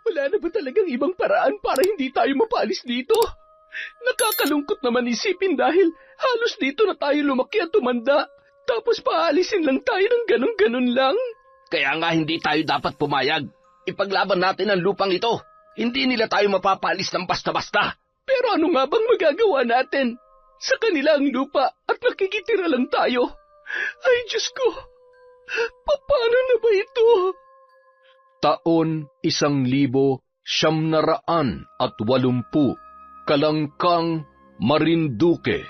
Wala na ba talagang ibang paraan para hindi tayo mapalis dito? Nakakalungkot naman isipin dahil halos dito na tayo lumaki at tumanda. Tapos paalisin lang tayo ng ganun-ganun lang. Kaya nga hindi tayo dapat pumayag. Ipaglaban natin ang lupang ito. Hindi nila tayo mapapalis ng basta-basta. Pero ano nga bang magagawa natin? Sa kanila ang lupa at nakikitira lang tayo. Ay, Diyos ko! Paano na ba ito? Taon 1980, Kalangkang, Marinduque.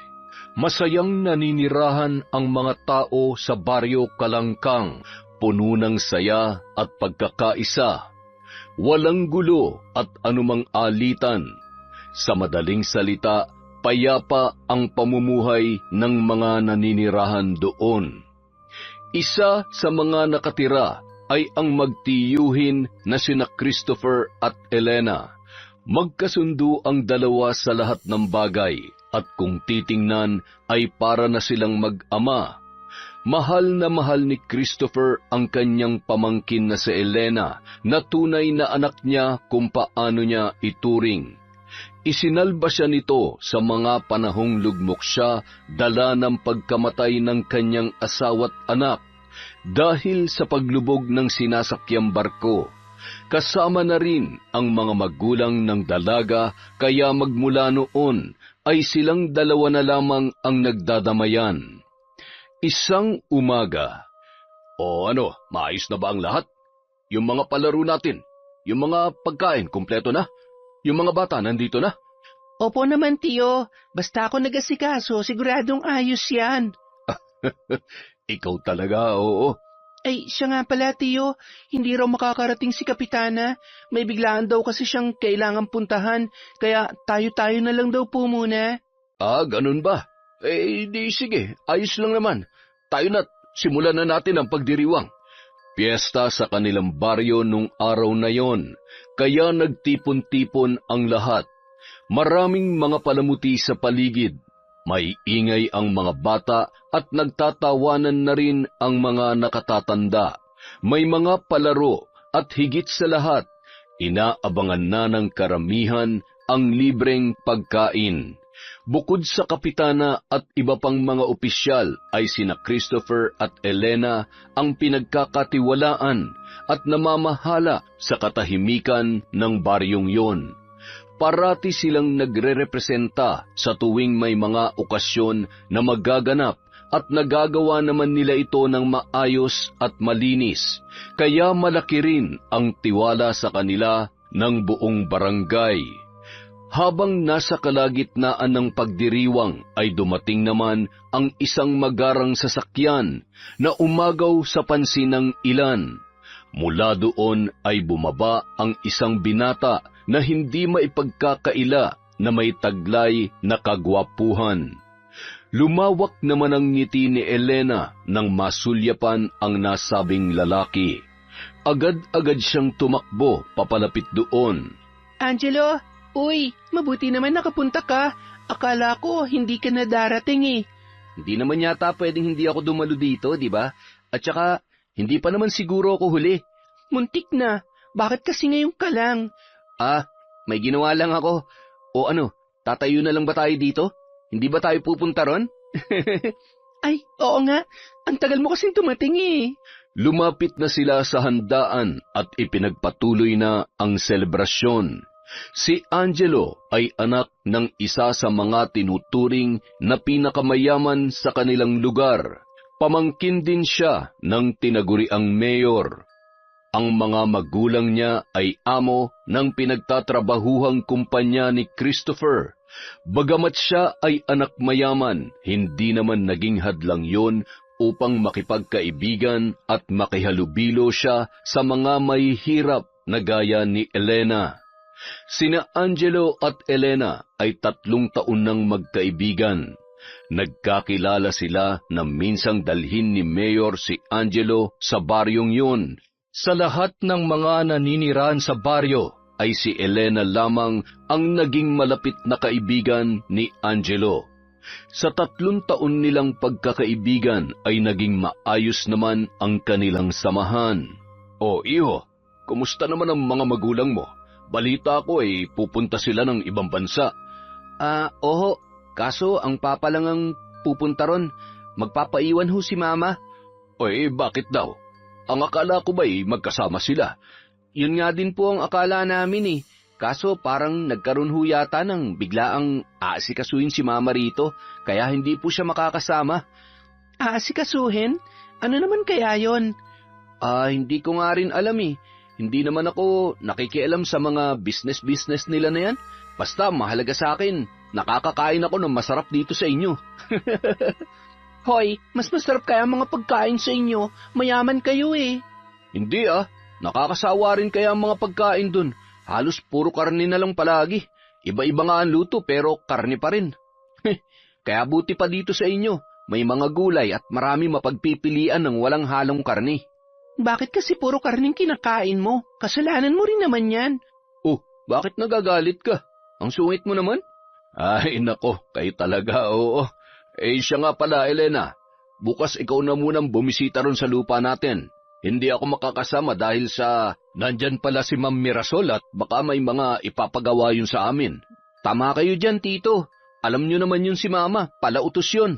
Masayang naninirahan ang mga tao sa baryo Kalangkang, puno ng saya at pagkakaisa. Walang gulo at anumang alitan. Sa madaling salita, payapa ang pamumuhay ng mga naninirahan doon. Isa sa mga nakatira ay ang magtiyuhin na sina Christopher at Elena. Magkasundo ang dalawa sa lahat ng bagay at kung titingnan ay para na silang mag-ama. Mahal na mahal ni Christopher ang kanyang pamangkin na si Elena na tunay na anak niya kung paano niya ituring. Isinalba siya nito sa mga panahong lugmok siya dala ng pagkamatay ng kanyang asawa't anak dahil sa paglubog ng sinasakyang barko. Kasama na rin ang mga magulang ng dalaga kaya magmula noon ay silang dalawa na lamang ang nagdadamayan. Isang umaga. O ano, maayos na ba ang lahat? Yung mga palaro natin, yung mga pagkain, kumpleto na? Yung mga bata nandito na? Opo naman, Tiyo. Basta ako nag-asikaso, siguradong ayos yan. Ikaw talaga, oo. Ay, siya nga pala, Tiyo. Hindi raw makakarating si Kapitana. May biglaan daw kasi siyang kailangang puntahan, kaya tayo-tayo na lang daw po muna. Ah, ganun ba? Di sige, ayos lang naman. Tayo na't simulan na natin ang pagdiriwang. Piyesta sa kanilang baryo nung araw na yon, kaya nagtipon-tipon ang lahat. Maraming mga palamuti sa paligid. May ingay ang mga bata at nagtatawanan na rin ang mga nakatatanda. May mga palaro at higit sa lahat, inaabangan na ng karamihan ang libreng pagkain. Bukod sa kapitana at iba pang mga opisyal ay sina Christopher at Elena ang pinagkakatiwalaan at namamahala sa katahimikan ng baryong yon. Parati silang nagre-representa sa tuwing may mga okasyon na magaganap at nagagawa naman nila ito ng maayos at malinis, kaya malaki rin ang tiwala sa kanila ng buong barangay. Habang nasa kalagitnaan ng pagdiriwang ay dumating naman ang isang magarang sasakyan na umagaw sa pansin ng ilan. Mula doon ay bumaba ang isang binata na hindi maipagkakaila na may taglay na kagwapuhan. Lumawak naman ang ngiti ni Elena nang masulyapan ang nasabing lalaki. Agad-agad siyang tumakbo papalapit doon. Angelo! Uy, mabuti naman nakapunta ka. Akala ko hindi ka na darating eh. Hindi naman yata pwedeng hindi ako dumalo dito, di ba? At saka, hindi pa naman siguro ako huli. Muntik na. Bakit kasi ngayon ka lang? May ginawa lang ako. O ano, tatayo na lang ba tayo dito? Hindi ba tayo pupunta ron? Ay, oo nga. Ang tagal mo kasing tumating eh. Lumapit na sila sa handaan at ipinagpatuloy na ang selebrasyon. Si Angelo ay anak ng isa sa mga tinuturing na pinakamayaman sa kanilang lugar. Pamangkin din siya ng tinaguriang mayor. Ang mga magulang niya ay amo ng pinagtatrabahuhang kumpanya ni Christopher. Bagamat siya ay anak mayaman, hindi naman naging hadlang yon upang makipagkaibigan at makihalubilo siya sa mga mahihirap na gaya ni Elena. Sina Angelo at Elena ay 3 taon nang magkaibigan. Nagkakilala sila na minsang dalhin ni Mayor si Angelo sa baryong yun. Sa lahat ng mga naninirahan sa baryo ay si Elena lamang ang naging malapit na kaibigan ni Angelo. Sa 3 taon nilang pagkakaibigan ay naging maayos naman ang kanilang samahan. O iho, kumusta naman ang mga magulang mo? Balita ko pupunta sila ng ibang bansa. Oho. Kaso ang papa lang ang pupunta ron. Magpapaiwan ho si Mama. Bakit daw? Ang akala ko magkasama sila. Yun nga din po ang akala namin eh. Kaso parang nagkaroon ho yata ng biglaang aasikasuhin si Mama rito, kaya hindi po siya makakasama. Aasikasuhin? Ano naman kaya yon? Hindi ko nga rin alam eh. Hindi naman ako nakikialam sa mga business nila na yan. Basta mahalaga sa akin, nakakakain ako ng masarap dito sa inyo. Hoy, mas masarap kaya ang mga pagkain sa inyo. Mayaman kayo eh. Hindi nakakasawa rin kaya ang mga pagkain dun. Halos puro karne na lang palagi. Iba-iba nga ang luto pero karne pa rin. Kaya buti pa dito sa inyo. May mga gulay at marami mapagpipilian ng walang halong karne. Bakit kasi puro karning kinakain mo? Kasalanan mo rin naman yan. Bakit nagagalit ka? Ang sungit mo naman? Ay, nako, kayo talaga, oo. Siya nga pala, Elena. Bukas ikaw na munang bumisita ron sa lupa natin. Hindi ako makakasama dahil sa nandyan pala si Ma'am Mirasol at baka may mga ipapagawa yun sa amin. Tama kayo dyan, Tito. Alam nyo naman yun si Mama, palautos yun.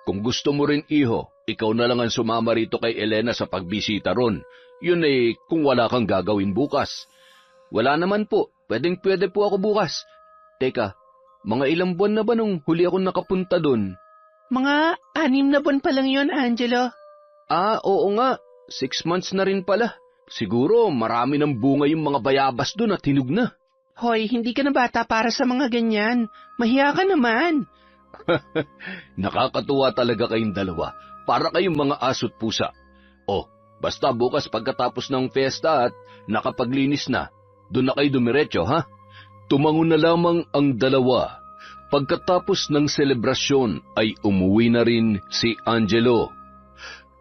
Kung gusto mo rin, iho, ikaw na lang ang sumama rito kay Elena sa pagbisita ron. Yun kung wala kang gagawin bukas. Wala naman po, pwede po ako bukas. Teka, mga ilang buwan na ba nung huli akong nakapunta dun? Mga 6 na buwan pa lang yun, Angelo. Oo nga, 6 months na rin pala. Siguro marami ng bunga yung mga bayabas dun at hinog na. Hoy, hindi ka na bata para sa mga ganyan. Mahiya ka naman. Nakakatuwa talaga kayong dalawa. Para kayong mga aso't pusa. Basta bukas pagkatapos ng fiesta at nakapaglinis na, doon na kayo dumiretso, ha? Tumango na lamang ang dalawa. Pagkatapos ng selebrasyon ay umuwi na rin si Angelo.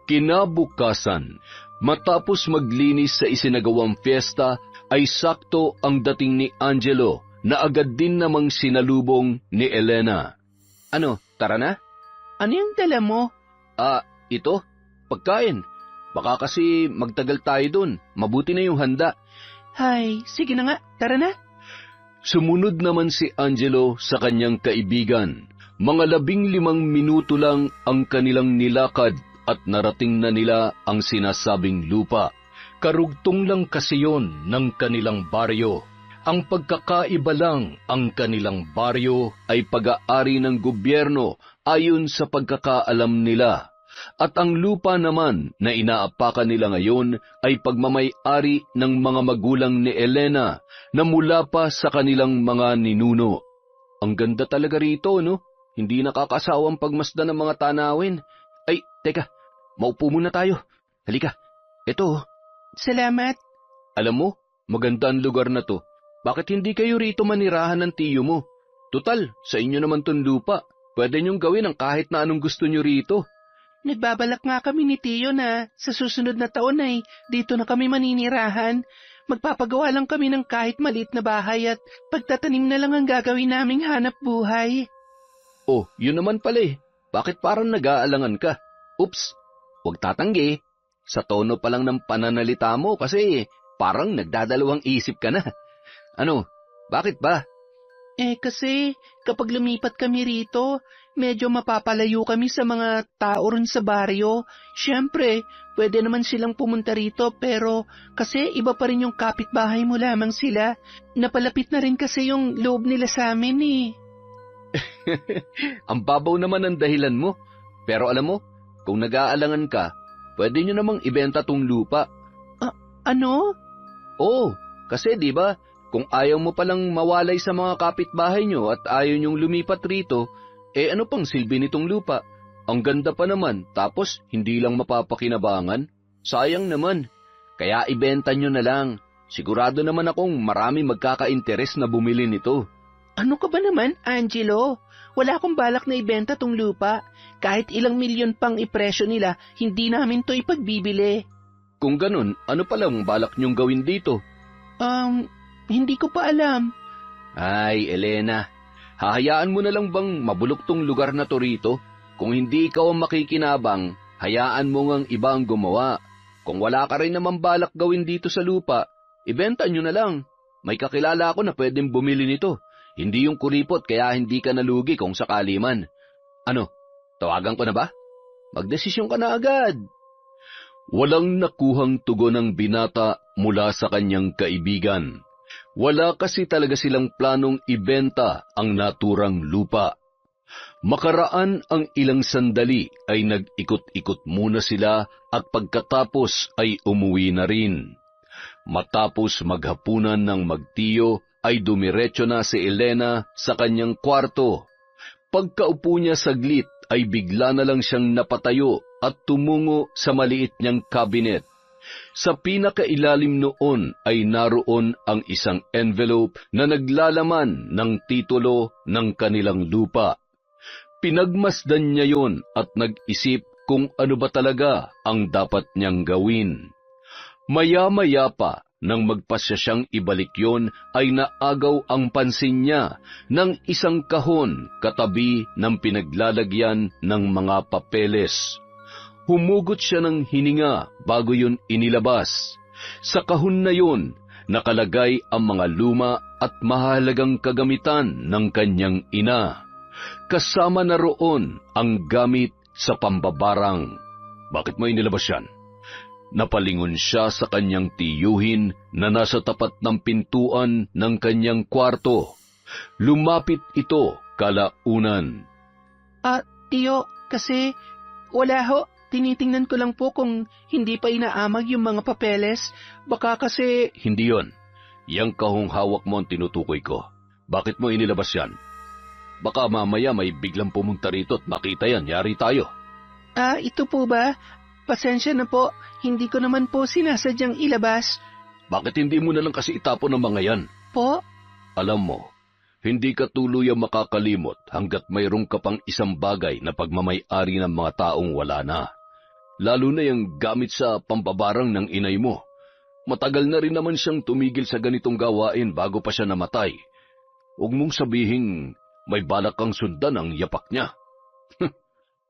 Kinabukasan, matapos maglinis sa isinagawang fiesta, ay sakto ang dating ni Angelo na agad din namang sinalubong ni Elena. Ano, tara na? Ano yung dala mo? Ito, pagkain. Baka kasi magtagal tayo dun. Mabuti na yung handa. Hay, sige na nga, tara na. Sumunod naman si Angelo sa kanyang kaibigan. Mga 15 minuto lang ang kanilang nilakad at narating na nila ang sinasabing lupa. Karugtong lang kasi yon ng kanilang baryo. Ang pagkakaiba lang, ang kanilang baryo ay pag-aari ng gobyerno ayon sa pagkakaalam nila. At ang lupa naman na inaapakan nila ngayon ay pagmamay-ari ng mga magulang ni Elena na mula pa sa kanilang mga ninuno. Ang ganda talaga rito, no? Hindi nakakasawang pagmasdan ng mga tanawin. Ay, teka, maupo muna tayo. Halika, eto. Salamat. Alam mo, maganda ang lugar na to. Bakit hindi kayo rito manirahan ng tiyo mo? Tutal, sa inyo naman tong lupa. Pwede niyong gawin ang kahit na anong gusto niyo rito. Nagbabalak nga kami ni Tiyo na sa susunod na taon ay dito na kami maninirahan. Magpapagawa lang kami ng kahit maliit na bahay at pagtatanim na lang ang gagawin naming hanap buhay. Yun naman pala eh. Bakit parang nag-aalangan ka? Oops, huwag tatanggi. Sa tono pa lang ng pananalita mo kasi parang nagdadalawang isip ka na. Ano, bakit ba? Kasi kapag lumipat kami rito, medyo mapapalayo kami sa mga tao ron sa baryo. Siyempre, pwede naman silang pumunta rito pero kasi iba pa rin yung kapitbahay mo lamang sila. Napalapit na rin kasi yung loob nila sa amin eh. Ang babaw naman ang dahilan mo. Pero alam mo, kung nag-aalangan ka, pwede nyo namang ibenta tong lupa. Ano? Oo, kasi di ba? Kung ayaw mo palang mawalay sa mga kapitbahay nyo at ayaw nyong lumipat rito, ano pang silbi nitong lupa? Ang ganda pa naman, tapos hindi lang mapapakinabangan? Sayang naman. Kaya ibenta nyo na lang. Sigurado naman akong marami magkaka-interes na bumili nito. Ano ka ba naman, Angelo? Wala akong balak na ibenta tong lupa. Kahit ilang milyon pang ipresyo nila, hindi namin to ipagbibili. Kung ganun, ano palang balak nyong gawin dito? Hindi ko pa alam. Ay, Elena, hahayaan mo na lang bang mabulok tong lugar na to rito? Kung hindi ikaw ang makikinabang, hayaan mo ngang iba ang gumawa. Kung wala ka rin naman balak gawin dito sa lupa, ibenta nyo na lang. May kakilala ako na pwedeng bumili nito. Hindi yung kuripot kaya hindi ka nalugi kung sakali man. Ano, tawagan ko na ba? Magdesisyon ka na agad. Walang nakuhang tugon ng binata mula sa kanyang kaibigan. Wala kasi talaga silang planong ibenta ang naturang lupa. Makaraan ang ilang sandali ay nag-ikot-ikot muna sila at pagkatapos ay umuwi na rin. Matapos maghapunan ng magtiyo ay dumiretso na si Elena sa kanyang kwarto. Pagkaupo niya saglit ay bigla na lang siyang napatayo at tumungo sa maliit niyang cabinet. Sa pinakailalim noon ay naroon ang isang envelope na naglalaman ng titulo ng kanilang lupa. Pinagmasdan niya yon at nag-isip kung ano ba talaga ang dapat niyang gawin. Maya-maya pa, nang magpasya siyang ibalik yon, ay naagaw ang pansin niya ng isang kahon katabi ng pinaglalagyan ng mga papeles. Humugot siya ng hininga bago yun inilabas. Sa kahon na yun, nakalagay ang mga luma at mahalagang kagamitan ng kanyang ina. Kasama na roon ang gamit sa pambabarang. Bakit mo inilabas yan? Napalingon siya sa kanyang tiyuhin na nasa tapat ng pintuan ng kanyang kwarto. Lumapit ito kalaunan. Tiyo, kasi wala ho. Tinitingnan ko lang po kung hindi pa inaamag yung mga papeles. Baka kasi... Hindi yon. Yang kahong hawak mo ang tinutukoy ko. Bakit mo inilabas yan? Baka mamaya may biglang pumunta rito at makita yan. Yari tayo. Ito po ba? Pasensya na po. Hindi ko naman po sinasadyang ilabas. Bakit hindi mo na lang kasi itapon ang mga yan? Po? Alam mo, hindi ka tuluyang makakalimot hanggat mayroong ka pang isang bagay na pagmamay-ari ng mga taong wala na. Lalo na yung gamit sa pambabarang ng inay mo. Matagal na rin naman siyang tumigil sa ganitong gawain bago pa siya namatay. Huwag mong sabihing may balak kang sundan ang yapak niya.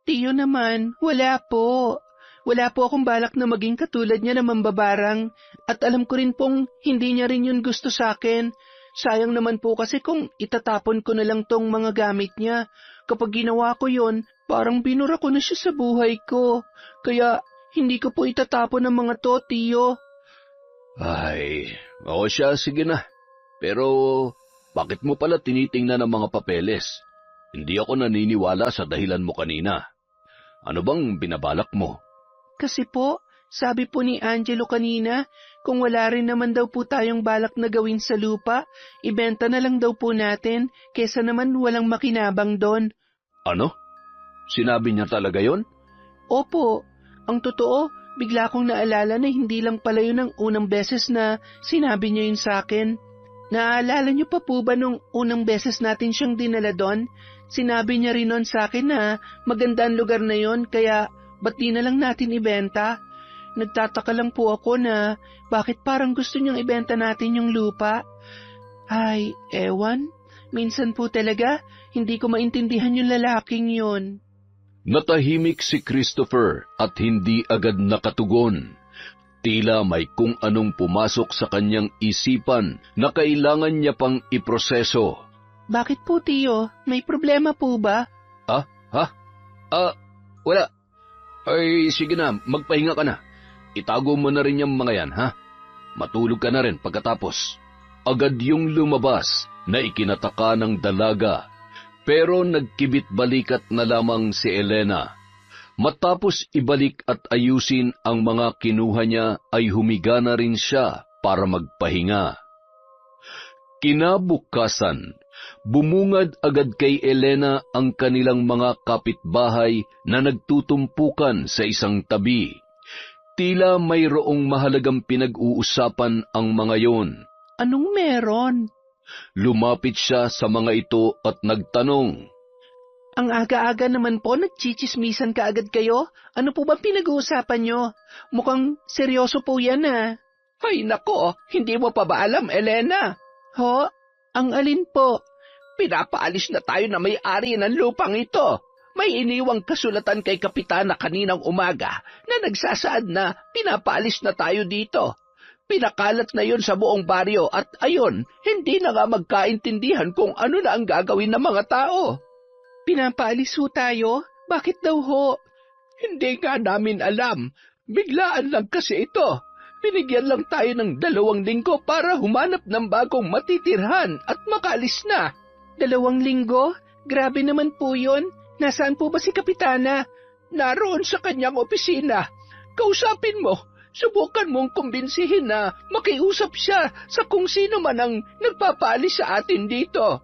Tiyo naman, wala po. Wala po akong balak na maging katulad niya na mambabarang. At alam ko rin pong hindi niya rin yun gusto sa akin. Sayang naman po kasi kung itatapon ko na lang tong mga gamit niya. Kapag ginawa ko yon, parang binura ko na siya sa buhay ko. Kaya hindi ko po itatapon ang mga to, Tiyo. Ay, oo siya, sige na. Pero bakit mo pala tinitingnan ang mga papeles? Hindi ako naniniwala sa dahilan mo kanina. Ano bang binabalak mo? Kasi po, sabi po ni Angelo kanina, kung wala rin naman daw po tayong balak na gawin sa lupa, ibenta na lang daw po natin, kesa naman walang makinabang doon. Ano? Sinabi niya talaga yon? Opo, ang totoo, bigla kong naalala na hindi lang pala yun ang unang beses na sinabi niya yun sa akin. Naaalala niyo pa po ba nung unang beses natin siyang dinala doon? Sinabi niya rin nun sa akin na maganda ang lugar na yon, kaya ba't di na lang natin ibenta? Nagtataka lang po ako na bakit parang gusto niyang ibenta natin yung lupa. Ay, ewan. Minsan po talaga, hindi ko maintindihan yung lalaking yun. Natahimik si Christopher at hindi agad nakatugon. Tila may kung anong pumasok sa kanyang isipan na kailangan niya pang iproseso. Bakit po, Tiyo? May problema po ba? Wala. Ay, sige na, magpahinga ka na. Itago mo na rin yung mga yan, ha? Matulog ka na rin pagkatapos. Agad yung lumabas na ikinataka ng dalaga, pero nagkibit balikat na lamang si Elena. Matapos ibalik at ayusin ang mga kinuha niya ay humiga na rin siya para magpahinga. Kinabukasan, bumungad agad kay Elena ang kanilang mga kapitbahay na nagtutumpukan sa isang tabi. Tila mayroong mahalagang pinag-uusapan ang mga yon. Anong meron? Lumapit siya sa mga ito at nagtanong. Ang aga-aga naman po, nagchichismisan ka agad kayo? Ano po ba pinag-uusapan nyo? Mukhang seryoso po yan Ay nako, hindi mo pa ba alam, Elena? Ho? Ang alin po? Pinapaalis na tayo na may-ari ng lupang ito. May iniwang kasulatan kay Kapitana kaninang umaga na nagsasaad na pinapaalis na tayo dito. pinakalat na yon sa buong baryo at ayon, hindi na nga magkaintindihan kung ano na ang gagawin ng mga tao. Pinapaalis ho tayo? Bakit daw ho? Hindi nga namin alam. Biglaan lang kasi ito. Binigyan lang tayo ng 2 linggo para humanap ng bagong matitirhan at makalis na. 2 linggo? Grabe naman po yun. Nasaan po ba si Kapitana? Naroon sa kanyang opisina. Kausapin mo. Subukan mong kumbinsihin na makiusap siya sa kung sino man ang nagpapaalis sa atin dito.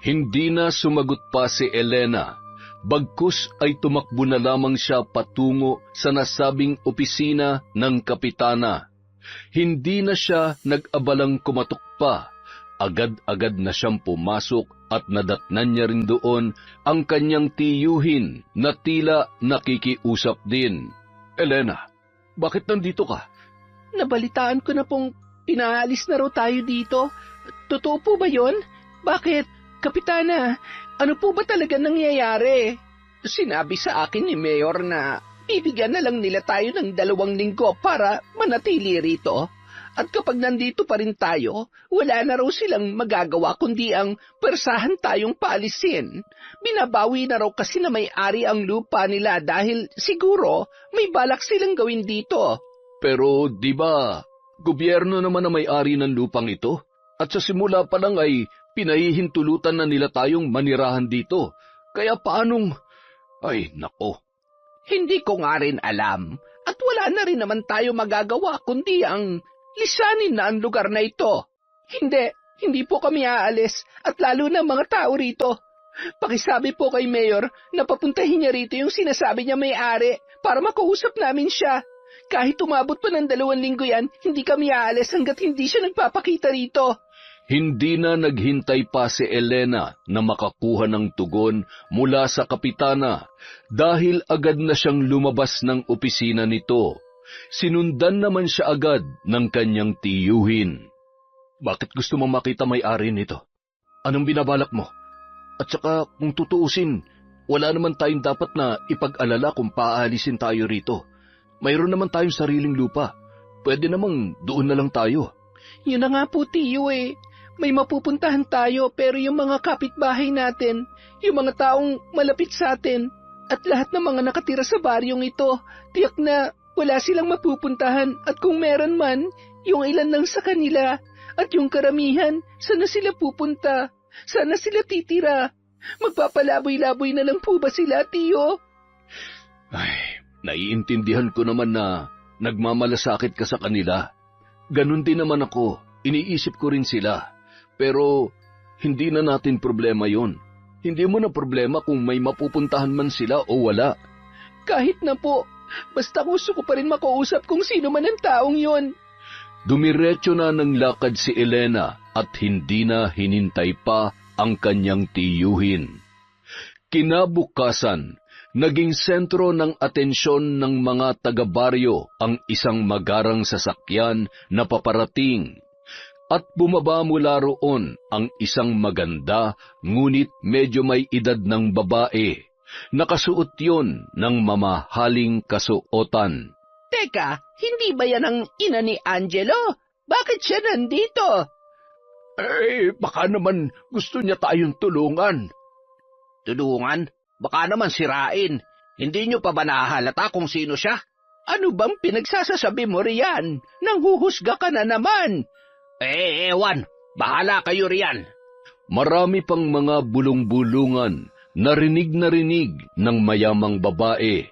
Hindi na sumagot pa si Elena. Bagkus ay tumakbo na lamang siya patungo sa nasabing opisina ng kapitana. Hindi na siya nag-abalang kumatok pa. Agad-agad na siyang pumasok at nadatnan niya rin doon ang kanyang tiyuhin na tila nakikiusap din. Elena, bakit nandito ka? Nabalitaan ko na pong pinaalis na raw tayo dito. Totoo po ba yon? Bakit? Kapitana, ano po ba talaga nangyayari? Sinabi sa akin ni Mayor na bibigyan na lang nila tayo ng 2 linggo para manatili rito. At kapag nandito pa rin tayo, wala na raw silang magagawa kundi ang persahan tayong paalisin. Binabawi na raw kasi na may-ari ang lupa nila dahil siguro may balak silang gawin dito. Pero di ba, gobyerno naman na may-ari ng lupang ito? At sa simula pa lang ay pinahihintulutan na nila tayong manirahan dito. Kaya paanong... Ay, nako. Hindi ko nga rin alam. At wala na rin naman tayo magagawa kundi ang lisanin na ang lugar na ito. Hindi po kami aalis at lalo na mga tao rito. Pakisabi po kay Mayor na papuntahin niya rito yung sinasabi niya may-ari para makausap namin siya. Kahit umabot pa ng 2 linggo yan, hindi kami aalis hanggat hindi siya nagpapakita rito. Hindi na naghintay pa si Elena na makakuha ng tugon mula sa kapitana dahil agad na siyang lumabas ng opisina nito. Sinundan naman siya agad ng kanyang tiyuhin. Bakit gusto mong makita may-ari nito? Anong binabalak mo? At saka kung tutuusin, wala naman tayong dapat na ipag-alala kung paalisin tayo rito. Mayroon naman tayong sariling lupa. Pwede namang doon na lang tayo. Yun na nga po, tiyo eh. May mapupuntahan tayo pero yung mga kapitbahay natin, yung mga taong malapit sa atin, at lahat ng mga nakatira sa baryong ito, tiyak na wala silang mapupuntahan at kung meron man, yung ilan lang sa kanila at yung karamihan, sana sila pupunta, sana sila titira. Magpapalaboy-laboy na lang po ba sila, tiyo? Ay, naiintindihan ko naman na nagmamalasakit ka sa kanila. Ganon din naman ako, iniisip ko rin sila. Pero hindi na natin problema yon. Hindi mo na problema kung may mapupuntahan man sila o wala. Kahit na po, basta gusto ko pa rin makausap kung sino man ang taong yon. Dumiretso na ng lakad si Elena at hindi na hinintay pa ang kanyang tiyuhin. Kinabukasan, naging sentro ng atensyon ng mga taga-baryo ang isang magarang sasakyan na paparating. At bumaba mula roon ang isang maganda ngunit medyo may edad ng babae. Nakasuot yon ng mamahaling kasuotan. Teka, hindi ba yan ang ina ni Angelo? Bakit siya nandito? Baka naman gusto niya tayong tulungan. Tulungan? Baka naman sirain. Hindi niyo pa ba nahahalata kung sino siya? Ano bang pinagsasasabi mo riyan? Nanghuhusga ka na naman. Ewan. Bahala kayo riyan. Marami pang mga bulong-bulungan, narinig ng mayamang babae.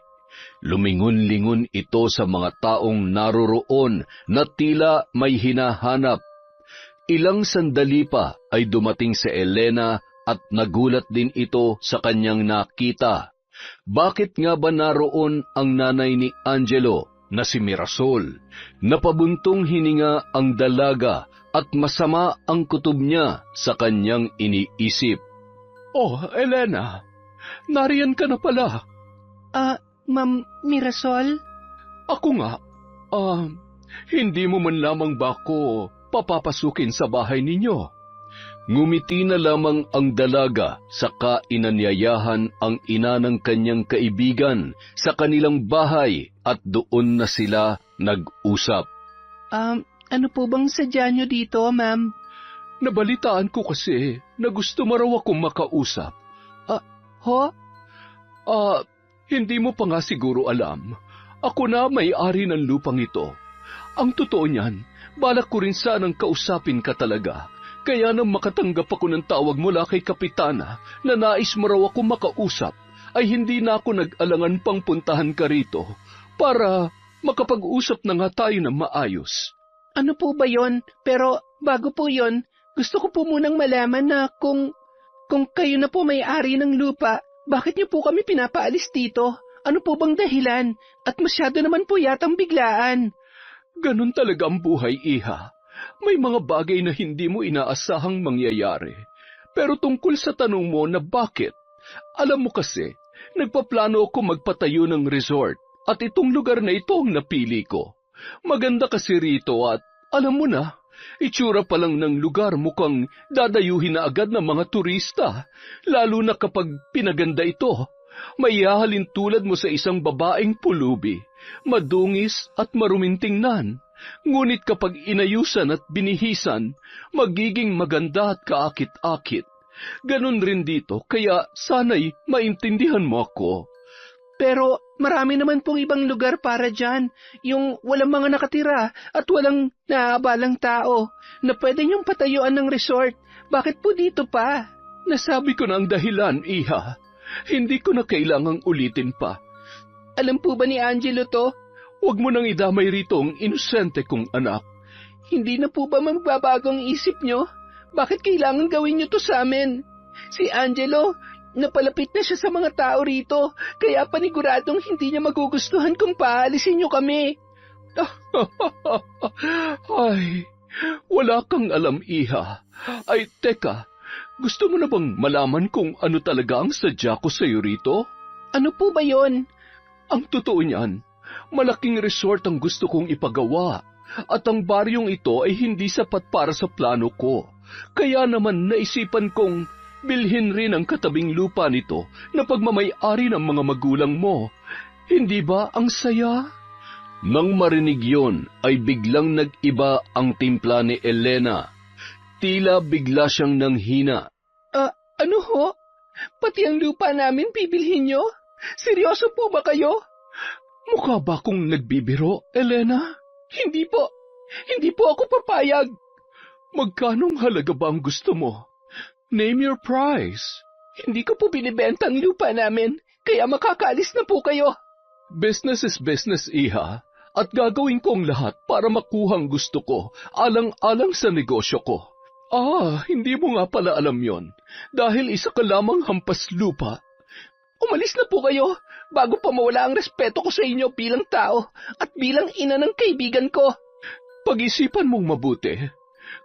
Lumingon-lingon ito sa mga taong naroroon na tila may hinahanap. Ilang sandali pa ay dumating si Elena at nagulat din ito sa kanyang nakita. Bakit nga ba naroon ang nanay ni Angelo na si Mirasol? Napabuntong hininga ang dalaga at masama ang kutob niya sa kanyang iniisip. Oh, Elena, nariyan ka na pala. Ma'am Mirasol? Ako nga. Hindi mo man lamang ba ako papapasukin sa bahay ninyo? Ngumiti na lamang ang dalaga saka inanyayahan ang ina ng kanyang kaibigan sa kanilang bahay at doon na sila nag-usap. Ano po bang sadya nyo dito, ma'am? Nabalitaan ko kasi na gusto mo raw akong makausap. Ho? Hindi mo pa nga siguro alam. Ako na may-ari ng lupang ito. Ang totoo niyan, balak ko rin sanang kausapin ka talaga. Kaya nang makatanggap ako ng tawag mula kay Kapitana na nais mo raw ako makausap, ay hindi na ako nag-alangan pang puntahan ka rito para makapag-usap na nga tayo ng maayos. Ano po ba yon? Pero bago po yon, gusto ko po munang malaman na kung kayo na po may-ari ng lupa, bakit niyo po kami pinapaalis dito? Ano po bang dahilan? At masyado naman po yatang biglaan. Ganun talaga ang buhay, Iha. May mga bagay na hindi mo inaasahang mangyayari. Pero tungkol sa tanong mo na bakit, alam mo kasi, nagpaplano ako magpatayo ng resort at itong lugar na ito ang napili ko. Maganda kasi rito at alam mo na, itsura pa lang ng lugar mukhang dadayuhin na agad ng mga turista, lalo na kapag pinaganda ito. May hahalin tulad mo sa isang babaeng pulubi, madungis at maruming tingnan. Ngunit kapag inayusan at binihisan, magiging maganda at kaakit-akit. Ganon rin dito, kaya sana'y maintindihan mo ako. Pero marami naman pong ibang lugar para dyan, yung walang mga nakatira at walang naabalang tao, na pwede niyong patayuan ng resort. Bakit po dito pa? Nasabi ko na ang dahilan, Iha. Hindi ko na kailangang ulitin pa. Alam po ba ni Angelo to? Huwag mo nang idamay rito ang inosente kong anak. Hindi na po ba magbabagong isip niyo? Bakit kailangan gawin niyo to sa amin? Si Angelo, napalapit na siya sa mga tao rito, kaya paniguradong hindi niya magugustuhan kung paalisin niyo kami. Ay, wala kang alam, Iha. Ay, teka, gusto mo na bang malaman kung ano talaga ang sadya ko sa iyo rito? Ano po ba yon? Ang totoo niyan, malaking resort ang gusto kong ipagawa, at ang baryong ito ay hindi sapat para sa plano ko. Kaya naman naisipan kong bilhin rin ang katabing lupa nito na pagmamay-ari ng mga magulang mo. Hindi ba ang saya? Nang marinig yon, ay biglang nag-iba ang timpla ni Elena. Tila bigla siyang nanghina. Ano ho? Pati ang lupa namin bibilhin nyo? Seryoso po ba kayo? Mukha ba akong nagbibiro, Elena? Hindi po. Hindi po ako papayag. Magkanong halaga ba ang gusto mo? Name your price. Hindi ko po binibenta ang lupa namin, kaya makakaalis na po kayo. Business is business, Iha. At gagawin ko ang lahat para makuha ang gusto ko, alang-alang sa negosyo ko. Hindi mo nga pala alam yon. Dahil isa ka lamang hampas lupa. Umalis na po kayo, bago pa mawala ang respeto ko sa inyo bilang tao at bilang ina ng kaibigan ko. Pag-isipan mong mabuti.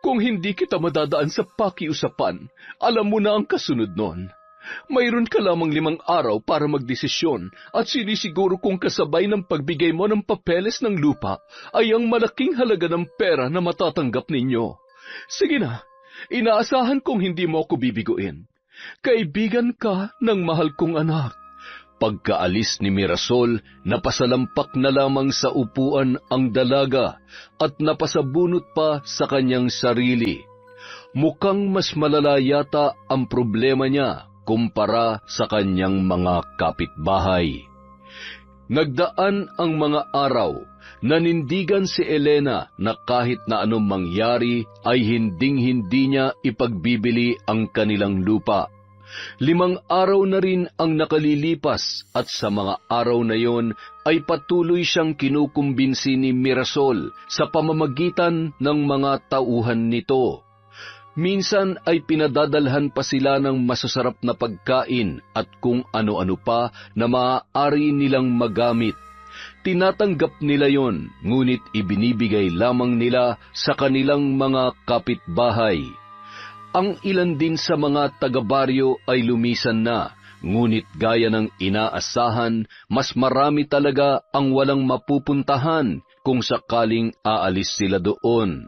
Kung hindi kita madadaan sa pakiusapan, alam mo na ang kasunod nun. Mayroon ka lamang 5 araw para magdesisyon at sinisiguro kong kasabay ng pagbigay mo ng papeles ng lupa ay ang malaking halaga ng pera na matatanggap ninyo. Sige na, inaasahan kong hindi mo ako bibiguin. Kaibigan ka ng mahal kong anak. Pagkaalis ni Mirasol, napasalampak na lamang sa upuan ang dalaga at napasabunot pa sa kanyang sarili. Mukhang mas malala yata ang problema niya kumpara sa kanyang mga kapitbahay. Nagdaan ang mga araw, nanindigan si Elena na kahit na anong mangyari ay hinding-hindi niya ipagbibili ang kanilang lupa. 5 araw na rin ang nakalilipas at sa mga araw na yon ay patuloy siyang kinukumbinsi ni Mirasol sa pamamagitan ng mga tauhan nito. Minsan ay pinadadalhan pa sila ng masasarap na pagkain at kung ano-ano pa na maaari nilang magamit. Tinatanggap nila yon, ngunit ibinibigay lamang nila sa kanilang mga kapitbahay. Ang ilan din sa mga taga-baryo ay lumisan na, ngunit gaya ng inaasahan, mas marami talaga ang walang mapupuntahan kung sakaling aalis sila doon.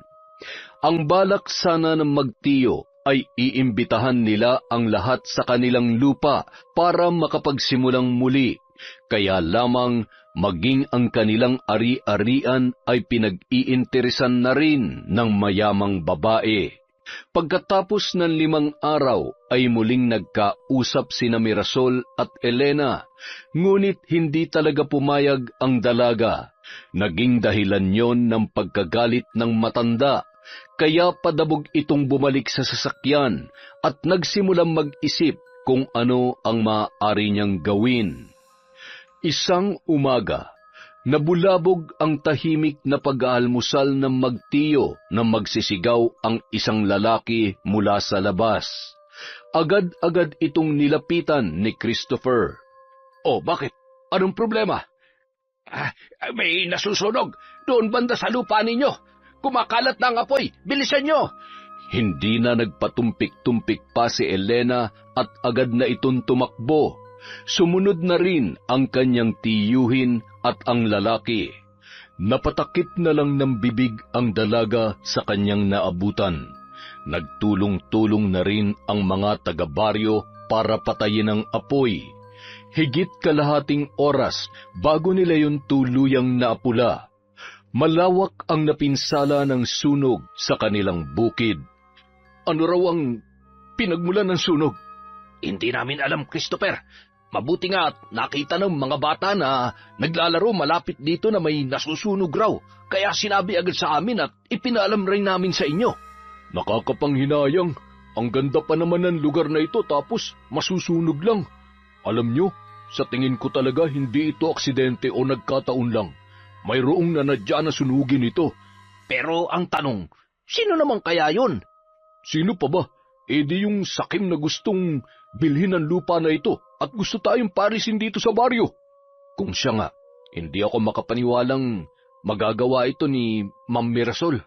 Ang balak sana ng magtiyo ay iimbitahan nila ang lahat sa kanilang lupa para makapagsimulang muli. Kaya lamang maging ang kanilang ari-arian ay pinag-iinteresan na rin ng mayamang babae. Pagkatapos ng 5 araw ay muling nagkausap sina Mirasol at Elena, ngunit hindi talaga pumayag ang dalaga. Naging dahilan yon ng pagkagalit ng matanda, kaya padabog itong bumalik sa sasakyan at nagsimulang mag-isip kung ano ang maaari niyang gawin. Isang umaga, nabulabog ang tahimik na pag-aalmusal ng magtiyo na magsisigaw ang isang lalaki mula sa labas. Agad-agad itong nilapitan ni Christopher. Oh, bakit? Anong problema? May nasusunog. Doon banda sa lupa ninyo. Kumakalat na ang apoy. Bilisan nyo! Hindi na nagpatumpik-tumpik pa si Elena at agad na itong tumakbo. Sumunod na rin ang kanyang tiyuhin at ang lalaki. Napatakip na lang ng bibig ang dalaga sa kanyang naabutan. Nagtulong-tulong na rin ang mga taga-baryo para patayin ang apoy. Higit kalahating oras bago nila yung tuluyang naapula. Malawak ang napinsala ng sunog sa kanilang bukid. Ano raw ang pinagmulan ng sunog? Hindi namin alam, Christopher. Mabuti nga at nakita ng mga bata na naglalaro malapit dito na may nasusunog raw. Kaya sinabi agad sa amin at ipinaalam rin namin sa inyo. Nakakapanghinayang. Ang ganda pa naman ng lugar na ito tapos masusunog lang. Alam nyo, sa tingin ko talaga hindi ito aksidente o nagkataon lang. Mayroong nanadya na sunugin ito. Pero ang tanong, sino naman kaya yun? Sino pa ba? Di yung sakim na gustong bilhin ang lupa na ito at gusto tayong parisin dito sa baryo. Kung siya nga, hindi ako makapaniwalang magagawa ito ni Ma'am Mirasol.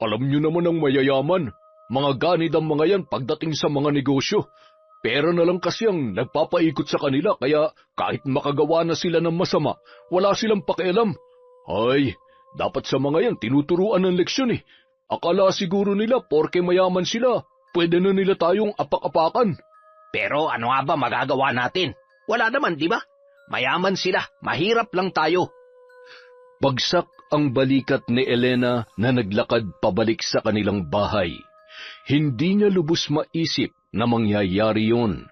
Alam nyo naman ang mayayaman. Mga ganid ang mga yan pagdating sa mga negosyo. Pera na lang kasi ang nagpapaikot sa kanila kaya kahit makagawa na sila ng masama, wala silang pakialam. Ay, dapat sa mga yan tinuturuan ng leksyon eh. Akala siguro nila porke mayaman sila, pwede na nila tayong apak-apakan. Pero ano nga ba magagawa natin? Wala naman, di ba? Mayaman sila, mahirap lang tayo. Bagsak ang balikat ni Elena na naglakad pabalik sa kanilang bahay. Hindi niya lubos maisip na mangyayari yun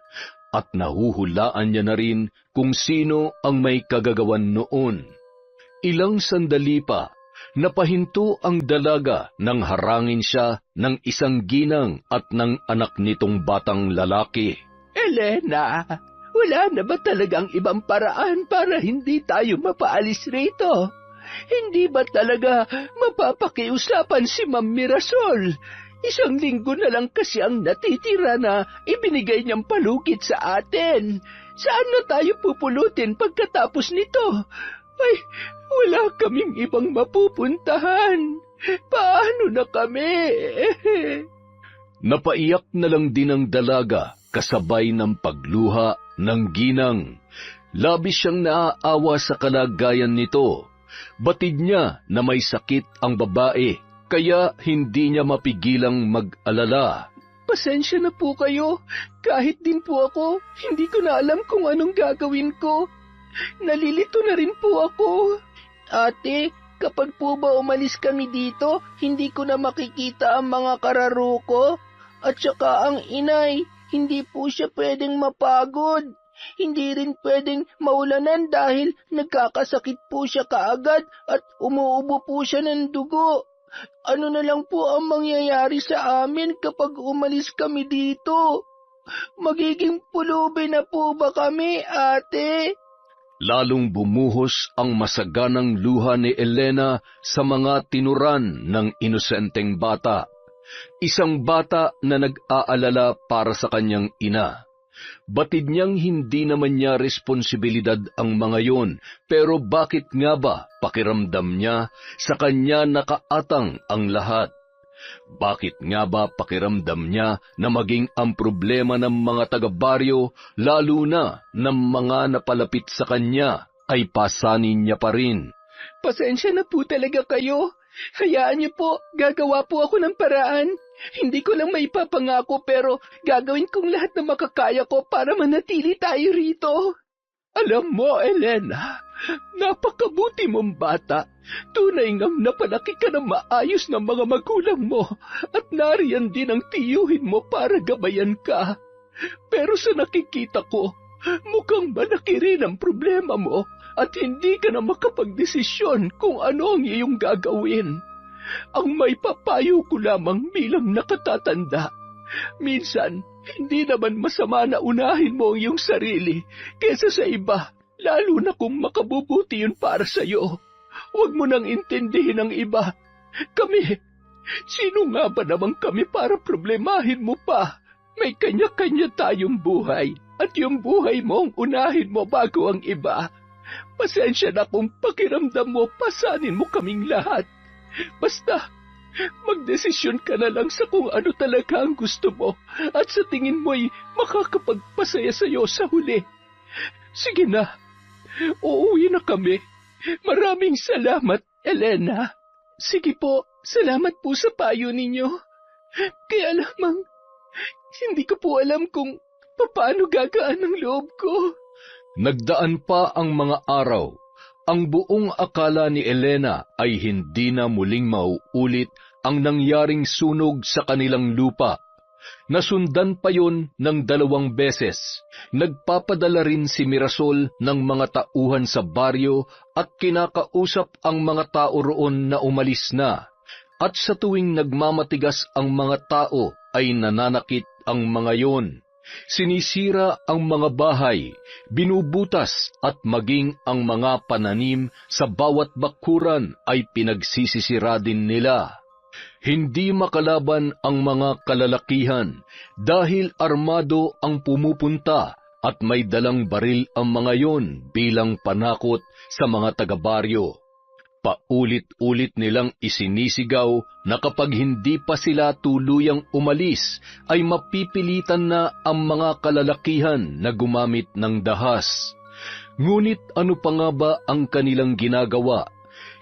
at nahuhulaan niya na rin kung sino ang may kagagawan noon. Ilang sandali pa, napahinto ang dalaga nang harangin siya ng isang ginang at ng anak nitong batang lalaki. Elena, wala na ba talagang ibang paraan para hindi tayo mapaalis rito? Hindi ba talaga mapapakiusapan si Ma'am Mirasol? 1 linggo na lang kasi ang natitira na ibinigay niyang palugit sa atin. Saan na tayo pupulutin pagkatapos nito? Ay, wala kaming ibang mapupuntahan. Paano na kami? Napaiyak na lang din ang dalaga kasabay ng pagluha ng ginang. Labis siyang naaawa sa kalagayan nito. Batid niya na may sakit ang babae, kaya hindi niya mapigilang mag-alala. Pasensya na po kayo. Kahit din po ako, hindi ko na alam kung anong gagawin ko. Nalilito na rin po ako. Ate, kapag po ba umalis kami dito, hindi ko na makikita ang mga kararo ko. At saka ang inay, hindi po siya pwedeng mapagod. Hindi rin pwedeng maulanan dahil nagkakasakit po siya kaagad at umuubo po siya ng dugo. Ano na lang po ang mangyayari sa amin kapag umalis kami dito? Magiging pulubi na po ba kami, ate? Lalong bumuhos ang masaganang luha ni Elena sa mga tinuran ng inosenteng bata. Isang bata na nag-aalala para sa kanyang ina. Batid niyang hindi naman niya responsibilidad ang mga yon, pero bakit nga ba pakiramdam niya sa kanya nakaatang ang lahat? Bakit nga ba pakiramdam niya na maging ang problema ng mga taga-baryo, lalo na ng mga napalapit sa kanya, ay pasanin niya pa rin? Pasensya na po talaga kayo. Hayaan niyo po, gagawa po ako ng paraan. Hindi ko lang maipapangako pero gagawin kong lahat na makakaya ko para manatili tayo rito. Alam mo, Elena, napakabuti mong bata. Tunay ngang napalaki ka ng maayos ng mga magulang mo at nariyan din ang tiyuhin mo para gabayan ka. Pero sa nakikita ko, mukhang malaki rin ang problema mo at hindi ka na makapagdesisyon kung ano ang iyong gagawin. Ang may papayo ko lamang bilang nakatatanda. Minsan, hindi naman masama na unahin mo ang iyong sarili kaysa sa iba, lalo na kung makabubuti yun para sa'yo. Huwag mo nang intindihin ang iba. Sino nga ba naman kami para problemahin mo pa? May kanya-kanya tayong buhay at yung buhay mo ang unahin mo bago ang iba. Pasensya na kung pakiramdam mo pasanin mo kaming lahat. Basta, magdesisyon ka na lang sa kung ano talaga ang gusto mo at sa tingin mo'y makakapagpasaya sa'yo sa huli. Sige na, uuwi na kami. Maraming salamat, Elena. Sige po, salamat po sa payo ninyo. Kaya lamang, hindi ko po alam kung paano gagaan ang loob ko. Nagdaan pa ang mga araw. Ang buong akala ni Elena ay hindi na muling mauulit ang nangyaring sunog sa kanilang lupa. Nasundan pa yon ng 2 beses. Nagpapadala rin si Mirasol ng mga tauhan sa baryo at kinakausap ang mga tao roon na umalis na. At sa tuwing nagmamatigas ang mga tao ay nananakit ang mga yon. Sinisira ang mga bahay, binubutas at maging ang mga pananim sa bawat bakuran ay pinagsisisira din nila. Hindi makalaban ang mga kalalakihan dahil armado ang pumupunta at may dalang baril ang mga yon bilang panakot sa mga taga-baryo. Paulit-ulit nilang isinisigaw na kapag hindi pa sila tuluyang umalis ay mapipilitan na ang mga kalalakihan na gumamit ng dahas. Ngunit ano pa nga ba ang kanilang ginagawa?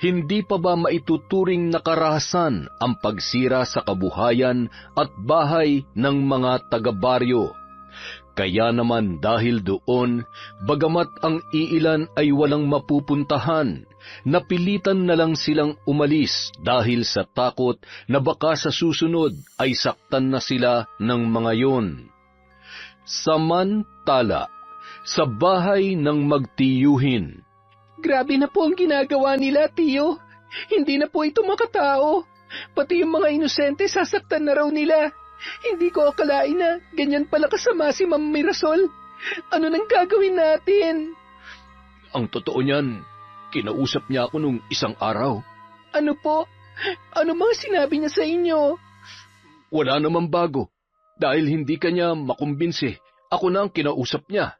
Hindi pa ba maituturing na karahasan ang pagsira sa kabuhayan at bahay ng mga taga-baryo? Kaya naman dahil doon, bagamat ang iilan ay walang mapupuntahan, napilitan na lang silang umalis dahil sa takot na baka sa susunod ay saktan na sila ng mga yon. Samantala, sa bahay ng magtiyuhin, Grabe na po ang ginagawa nila, tiyo. Hindi na po ito makatao. Pati yung mga inosente sasaktan na raw nila. Hindi ko akalain na ganyan pala kasama si Ma'am Mirasol. Ano nang gagawin natin? ang totoo niyan, kinausap niya ako nung isang araw. Ano po? Ano mga sinabi niya sa inyo? Wala namang bago. Dahil hindi kanya makumbinsi, ako na ang kinausap niya.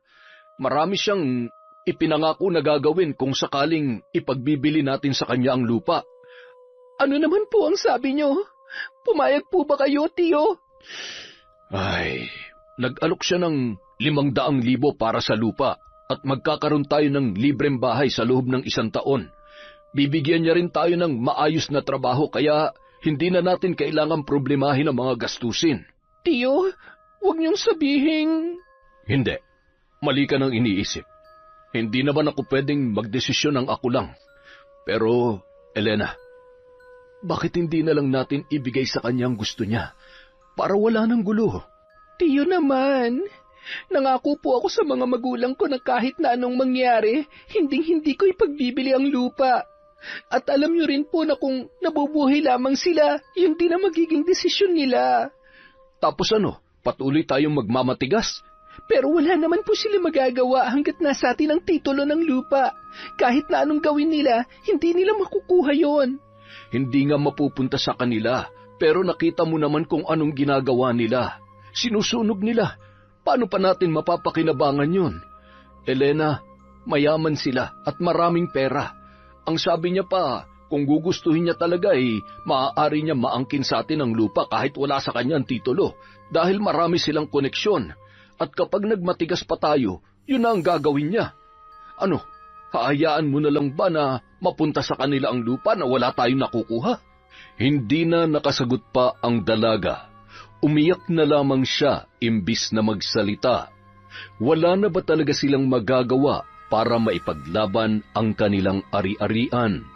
Marami siyang ipinangako na gagawin kung sakaling ipagbibili natin sa kanya ang lupa. Ano naman po ang sabi niyo? Pumayag po ba kayo, tiyo? Ay, nag-alok siya ng 500,000 para sa lupa at magkakaroon tayo ng libreng bahay sa loob ng 1 taon. Bibigyan niya rin tayo ng maayos na trabaho kaya hindi na natin kailangang problemahin ang mga gastusin. Tiyo, huwag niyong sabihin... Hindi. Mali ka nang iniisip. Hindi naman ako pwedeng magdesisyon ng ako lang. Pero, Elena, bakit hindi na lang natin ibigay sa kanya ang gusto niya para wala ng gulo? Tiyo naman, nangako po ako sa mga magulang ko na kahit na anong mangyari, hindi ko ipagbibili ang lupa. At alam niyo rin po na kung nabubuhay lamang sila, yun din ang magiging desisyon nila. Tapos ano, patuloy tayong magmamatigas? Pero wala naman po sila magagawa hanggat nasa atin ang titulo ng lupa. Kahit na anong gawin nila, hindi nila makukuha yon. Hindi nga mapupunta sa kanila, pero nakita mo naman kung anong ginagawa nila. Sinusunog nila. Paano pa natin mapapakinabangan yun? Elena, mayaman sila at maraming pera. Ang sabi niya pa, kung gugustuhin niya talaga maaari niya maangkin sa atin ang lupa kahit wala sa kanya ang titulo dahil marami silang koneksyon. At kapag nagmatigas pa tayo, yun na ang gagawin niya. Ano, haayaan mo na lang ba na mapunta sa kanila ang lupa na wala tayong nakukuha? Hindi na nakasagot pa ang dalaga. Umiyak na lamang siya imbis na magsalita. Wala na ba talaga silang magagawa para maipaglaban ang kanilang ari-arian.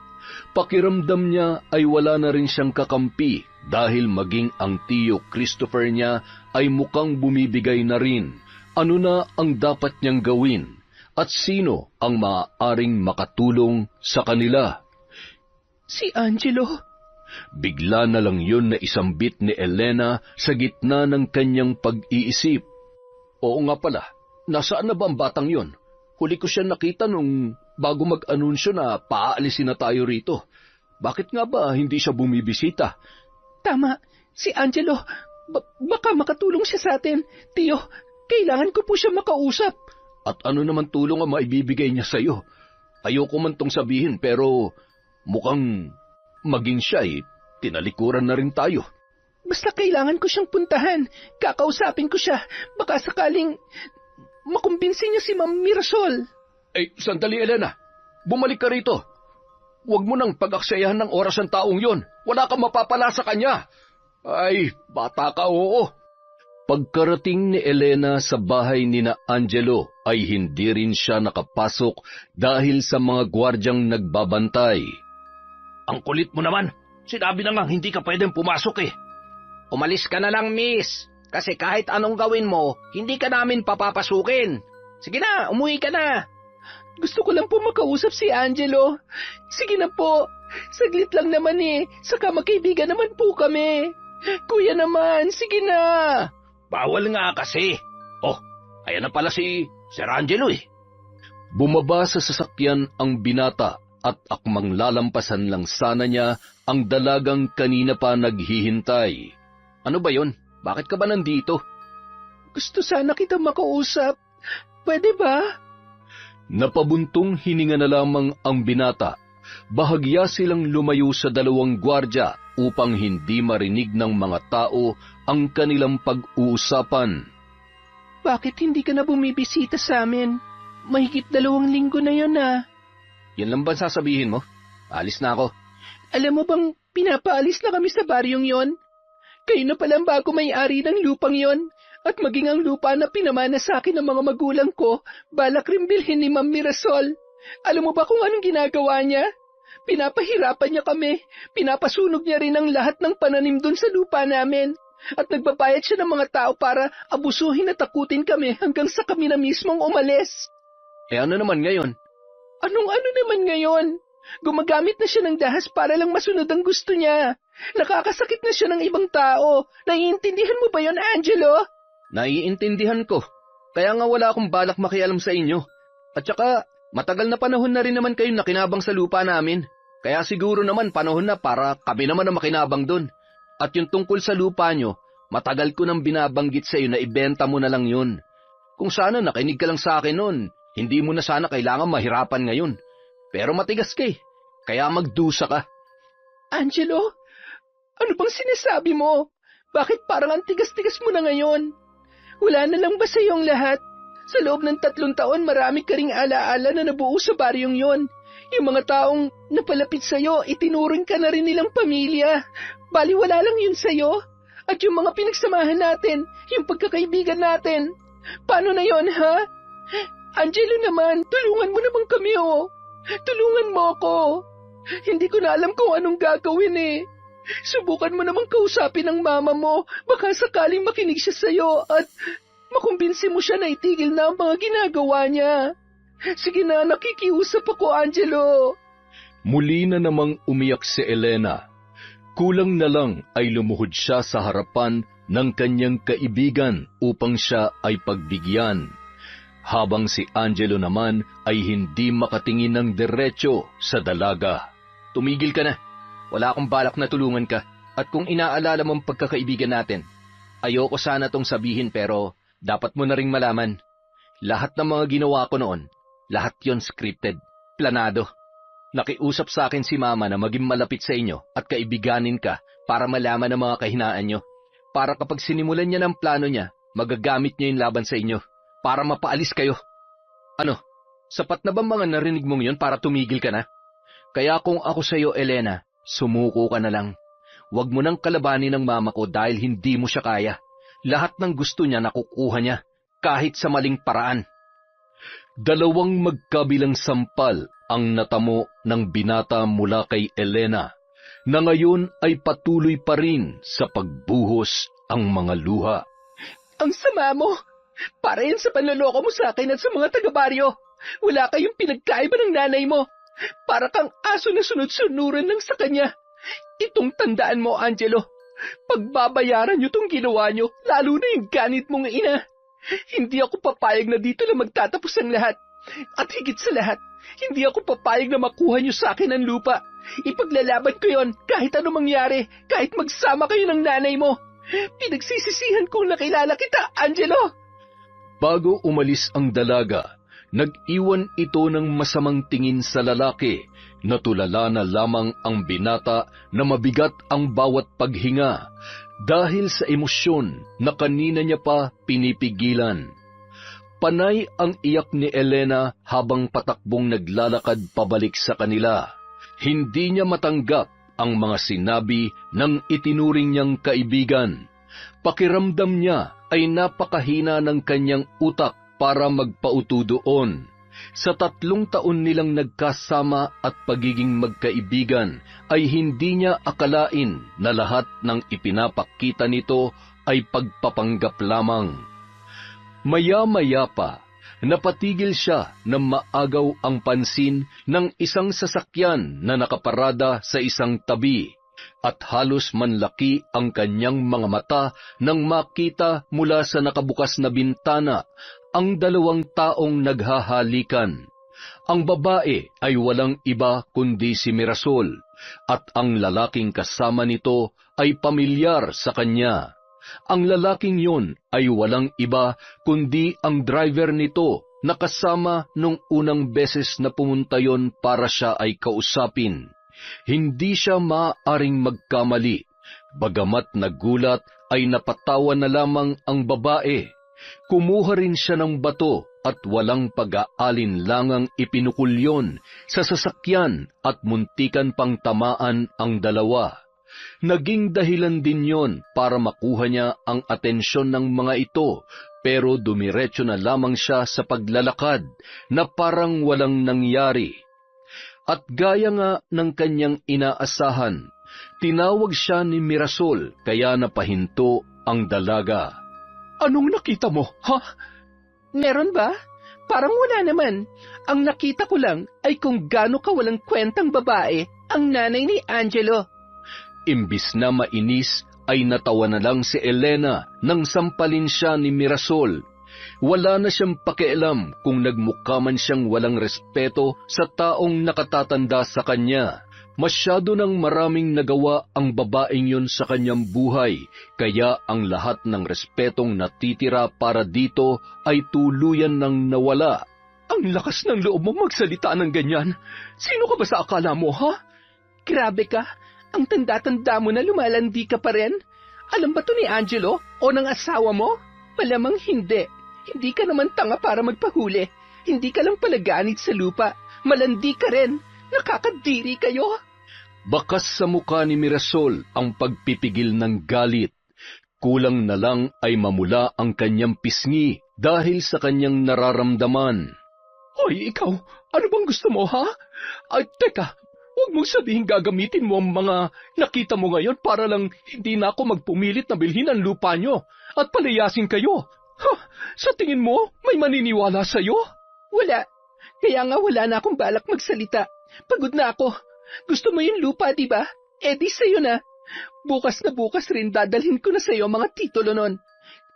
Pakiramdam niya ay wala na rin siyang kakampi dahil maging ang tiyo Christopher niya ay mukhang bumibigay na rin. Ano na ang dapat niyang gawin at sino ang maaaring makatulong sa kanila? Si Angelo. Bigla na lang yun na isambit ni Elena sa gitna ng kanyang pag-iisip. Oo nga pala, nasaan na ba ang batang yun? Huli ko siya nakita nung bago mag-anunsyo na paaalisin na tayo rito. Bakit nga ba hindi siya bumibisita? Tama, si Angelo. Baka makatulong siya sa atin. Tiyo, kailangan ko po siya makausap. At ano naman tulong ang maibibigay niya sa'yo? Ayoko man tong sabihin pero mukhang maging siya tinalikuran na rin tayo. Basta kailangan ko siyang puntahan. Kakausapin ko siya. Baka sakaling makumbinsi niya si Ma'am Mirasol. Sandali Elena. Bumalik ka rito. Huwag mo nang pag-aksayahan ng oras ng taong yon. Wala kang mapapala sa kanya. Ay, bata ka, oo. Pagkarating ni Elena sa bahay ni na Angelo ay hindi rin siya nakapasok dahil sa mga gwardyang nagbabantay. Ang kulit mo naman. Sinabi na nga hindi ka pwedeng pumasok eh. Umalis ka na lang, miss. Kasi kahit anong gawin mo, hindi ka namin papapasukin. Sige na, umuwi ka na. Gusto ko lang po makausap si Angelo. Sige na po. Saglit lang naman eh. Saka magkaibigan naman po kami. Kuya naman, sige na. Bawal nga kasi. Oh, ayan na pala si Sir Angelo eh. Bumaba sa sasakyan ang binata at akmang lalampasan lang sana niya ang dalagang kanina pa naghihintay. Ano ba yon? Bakit ka ba nandito? Gusto sana kita makausap. Pwede ba? Napabuntong hininga na lamang ang binata. Bahagya silang lumayo sa dalawang gwardya upang hindi marinig ng mga tao ang kanilang pag-uusapan. Bakit hindi ka na bumibisita sa amin? Mahigit 2 linggo na yon ah. Yan lang ba sasabihin mo? Alis na ako. Alam mo bang pinapaalis na kami sa baryong yon? Kayo na palang bago may-ari ng lupang yon. At maging ang lupa na pinamana sa akin ng mga magulang ko, balak rin bilhin ni Ma'am Mirasol. Alam mo ba kung anong ginagawa niya? Pinapahirapan niya kami. Pinapasunog niya rin ang lahat ng pananim doon sa lupa namin. At nagbabayad siya ng mga tao para abusuhin at takutin kami hanggang sa kami na mismong umalis. Ano naman ngayon? Anong-ano naman ngayon? Gumagamit na siya ng dahas para lang masunod ang gusto niya. Nakakasakit na siya ng ibang tao. Naiintindihan mo ba yon, Angelo? Naiintindihan ko. Kaya nga wala akong balak makialam sa inyo. At saka, matagal na panahon na rin naman kayo nakinabang sa lupa namin. Kaya siguro naman panahon na para kami naman ang makinabang doon. At yung tungkol sa lupa nyo, matagal ko nang binabanggit sa iyo na ibenta mo na lang yun. Kung sana nakinig ka lang sa akin noon, hindi mo na sana kailangan mahirapan ngayon. Pero matigas ka kaya magdusa ka. Angelo, ano bang sinasabi mo? Bakit parang ang tigas-tigas mo na ngayon? Wala na lang ba sa iyong lahat? Sa loob ng 3 taon, marami ka ring alaala na nabuo sa baryong yon. Yung mga taong napalapit sa iyo, itinuring ka na rin nilang pamilya. Baliwala lang yun sa iyo. At yung mga pinagsamahan natin, yung pagkakaibigan natin. Paano na yon, ha? Angelo naman, tulungan mo naman kami, oh. Tulungan mo ako. Hindi ko na alam kung anong gagawin eh. Subukan mo namang kausapin ang mama mo. Baka sakaling makinig siya sa'yo at makumbinsi mo siya na itigil na ang mga ginagawa niya. Sige na, nakikiusap ako, Angelo. Muli na namang umiyak si Elena. Kulang na lang ay lumuhod siya sa harapan ng kanyang kaibigan upang siya ay pagbigyan. Habang si Angelo naman ay hindi makatingin ng diretsyo sa dalaga. Tumigil ka na. Wala akong balak na tulungan ka. At kung inaalala mong pagkakaibigan natin, ayoko sana tong sabihin pero dapat mo na ring malaman. Lahat ng mga ginawa ko noon, lahat yon scripted, planado. Nakiusap sa akin si Mama na maging malapit sa inyo at kaibiganin ka para malaman ang mga kahinaan nyo. Para kapag sinimulan niya ng plano niya, magagamit niya yung laban sa inyo para mapaalis kayo. Ano, sapat na ba mga narinig mong yon para tumigil ka na? Kaya kung ako sa iyo, Elena, sumuko ka na lang. Huwag mo nang kalabanin ng mama ko dahil hindi mo siya kaya. Lahat ng gusto niya nakukuha niya, kahit sa maling paraan. Dalawang magkabilang sampal ang natamo ng binata mula kay Elena, na ngayon ay patuloy pa rin sa pagbuhos ang mga luha. Ang sama mo! Para yan sa panloloko mo sa akin at sa mga taga-baryo. Wala kayong pinagkaiba ng nanay mo. Para kang aso na sunod-sunuran lang sa kanya. Itong tandaan mo, Angelo. Pagbabayaran niyo tong ginawa niyo, lalo na yung ganit mong ina. Hindi ako papayag na dito na magtatapos ang lahat. At higit sa lahat, hindi ako papayag na makuha niyo sa akin ang lupa. Ipaglalaban ko yon kahit ano mangyari, kahit magsama kayo ng nanay mo. Pinagsisisihan kong nakilala kita, Angelo! Bago umalis ang dalaga, nag-iwan ito ng masamang tingin sa lalaki. Natulala na lamang ang binata na mabigat ang bawat paghinga dahil sa emosyon na kanina niya pa pinipigilan. Panay ang iyak ni Elena habang patakbong naglalakad pabalik sa kanila. Hindi niya matanggap ang mga sinabi ng itinuring niyang kaibigan. Pakiramdam niya ay napakahina ng kanyang utak para magpauto doon. Sa 3 taon nilang nagkasama at pagiging magkaibigan ay hindi niya akalain na lahat ng ipinapakita nito ay pagpapanggap lamang. Maya-maya pa, napatigil siya nang maagaw ang pansin ng isang sasakyan na nakaparada sa isang tabi, at halos manlaki ang kanyang mga mata nang makita mula sa nakabukas na bintana ang 2 taong naghahalikan. Ang babae ay walang iba kundi si Mirasol, at ang lalaking kasama nito ay pamilyar sa kanya. Ang lalaking yon ay walang iba kundi ang driver nito na kasama nung unang beses na pumunta yon para siya ay kausapin. Hindi siya maaaring magkamali. Bagamat nagulat ay napatawa na lamang ang babae. Kumuha rin siya ng bato at walang pag-aalinlangang ipinukul yon sa sasakyan at muntikan pang tamaan ang dalawa. Naging dahilan din yon para makuha niya ang atensyon ng mga ito, pero dumiretso na lamang siya sa paglalakad na parang walang nangyari. At gaya nga ng kanyang inaasahan, tinawag siya ni Mirasol kaya napahinto ang dalaga. Anong nakita mo, ha? Meron ba? Parang wala naman. Ang nakita ko lang ay kung gaano kawalang kwentang babae ang nanay ni Angelo. Imbis na mainis, ay natawa na lang si Elena nang sampalin siya ni Mirasol. Wala na siyang pakialam kung nagmukha man siyang walang respeto sa taong nakatatanda sa kanya. Masyado nang maraming nagawa ang babaeng yun sa kanyang buhay, kaya ang lahat ng respetong natitira para dito ay tuluyan nang nawala. Ang lakas ng loob mo magsalita ng ganyan. Sino ka ba sa akala mo, ha? Grabe ka. Ang tanda-tanda mo na lumalandi ka pa rin? Alam ba to ni Angelo o ng asawa mo? Malamang hindi. Hindi ka naman tanga para magpahuli. Hindi ka lang palaganit sa lupa. Malandi ka rin. Nakakadiri kayo. Bakas sa mukha ni Mirasol ang pagpipigil ng galit. Kulang na lang ay mamula ang kanyang pisngi dahil sa kanyang nararamdaman. Hoy, ikaw, ano bang gusto mo, ha? Ay, teka, huwag mong sabihin gagamitin mo ang mga nakita mo ngayon para lang hindi na ako magpumilit na bilhin ang lupa nyo at palayasin kayo. Ha, sa tingin mo, may maniniwala sa'yo? Wala. Kaya nga wala na akong balak magsalita. Pagod na ako. Gusto mo yung lupa, di ba? Eh di sa'yo na. Bukas na bukas rin dadalhin ko na sa'yo mga titulo nun.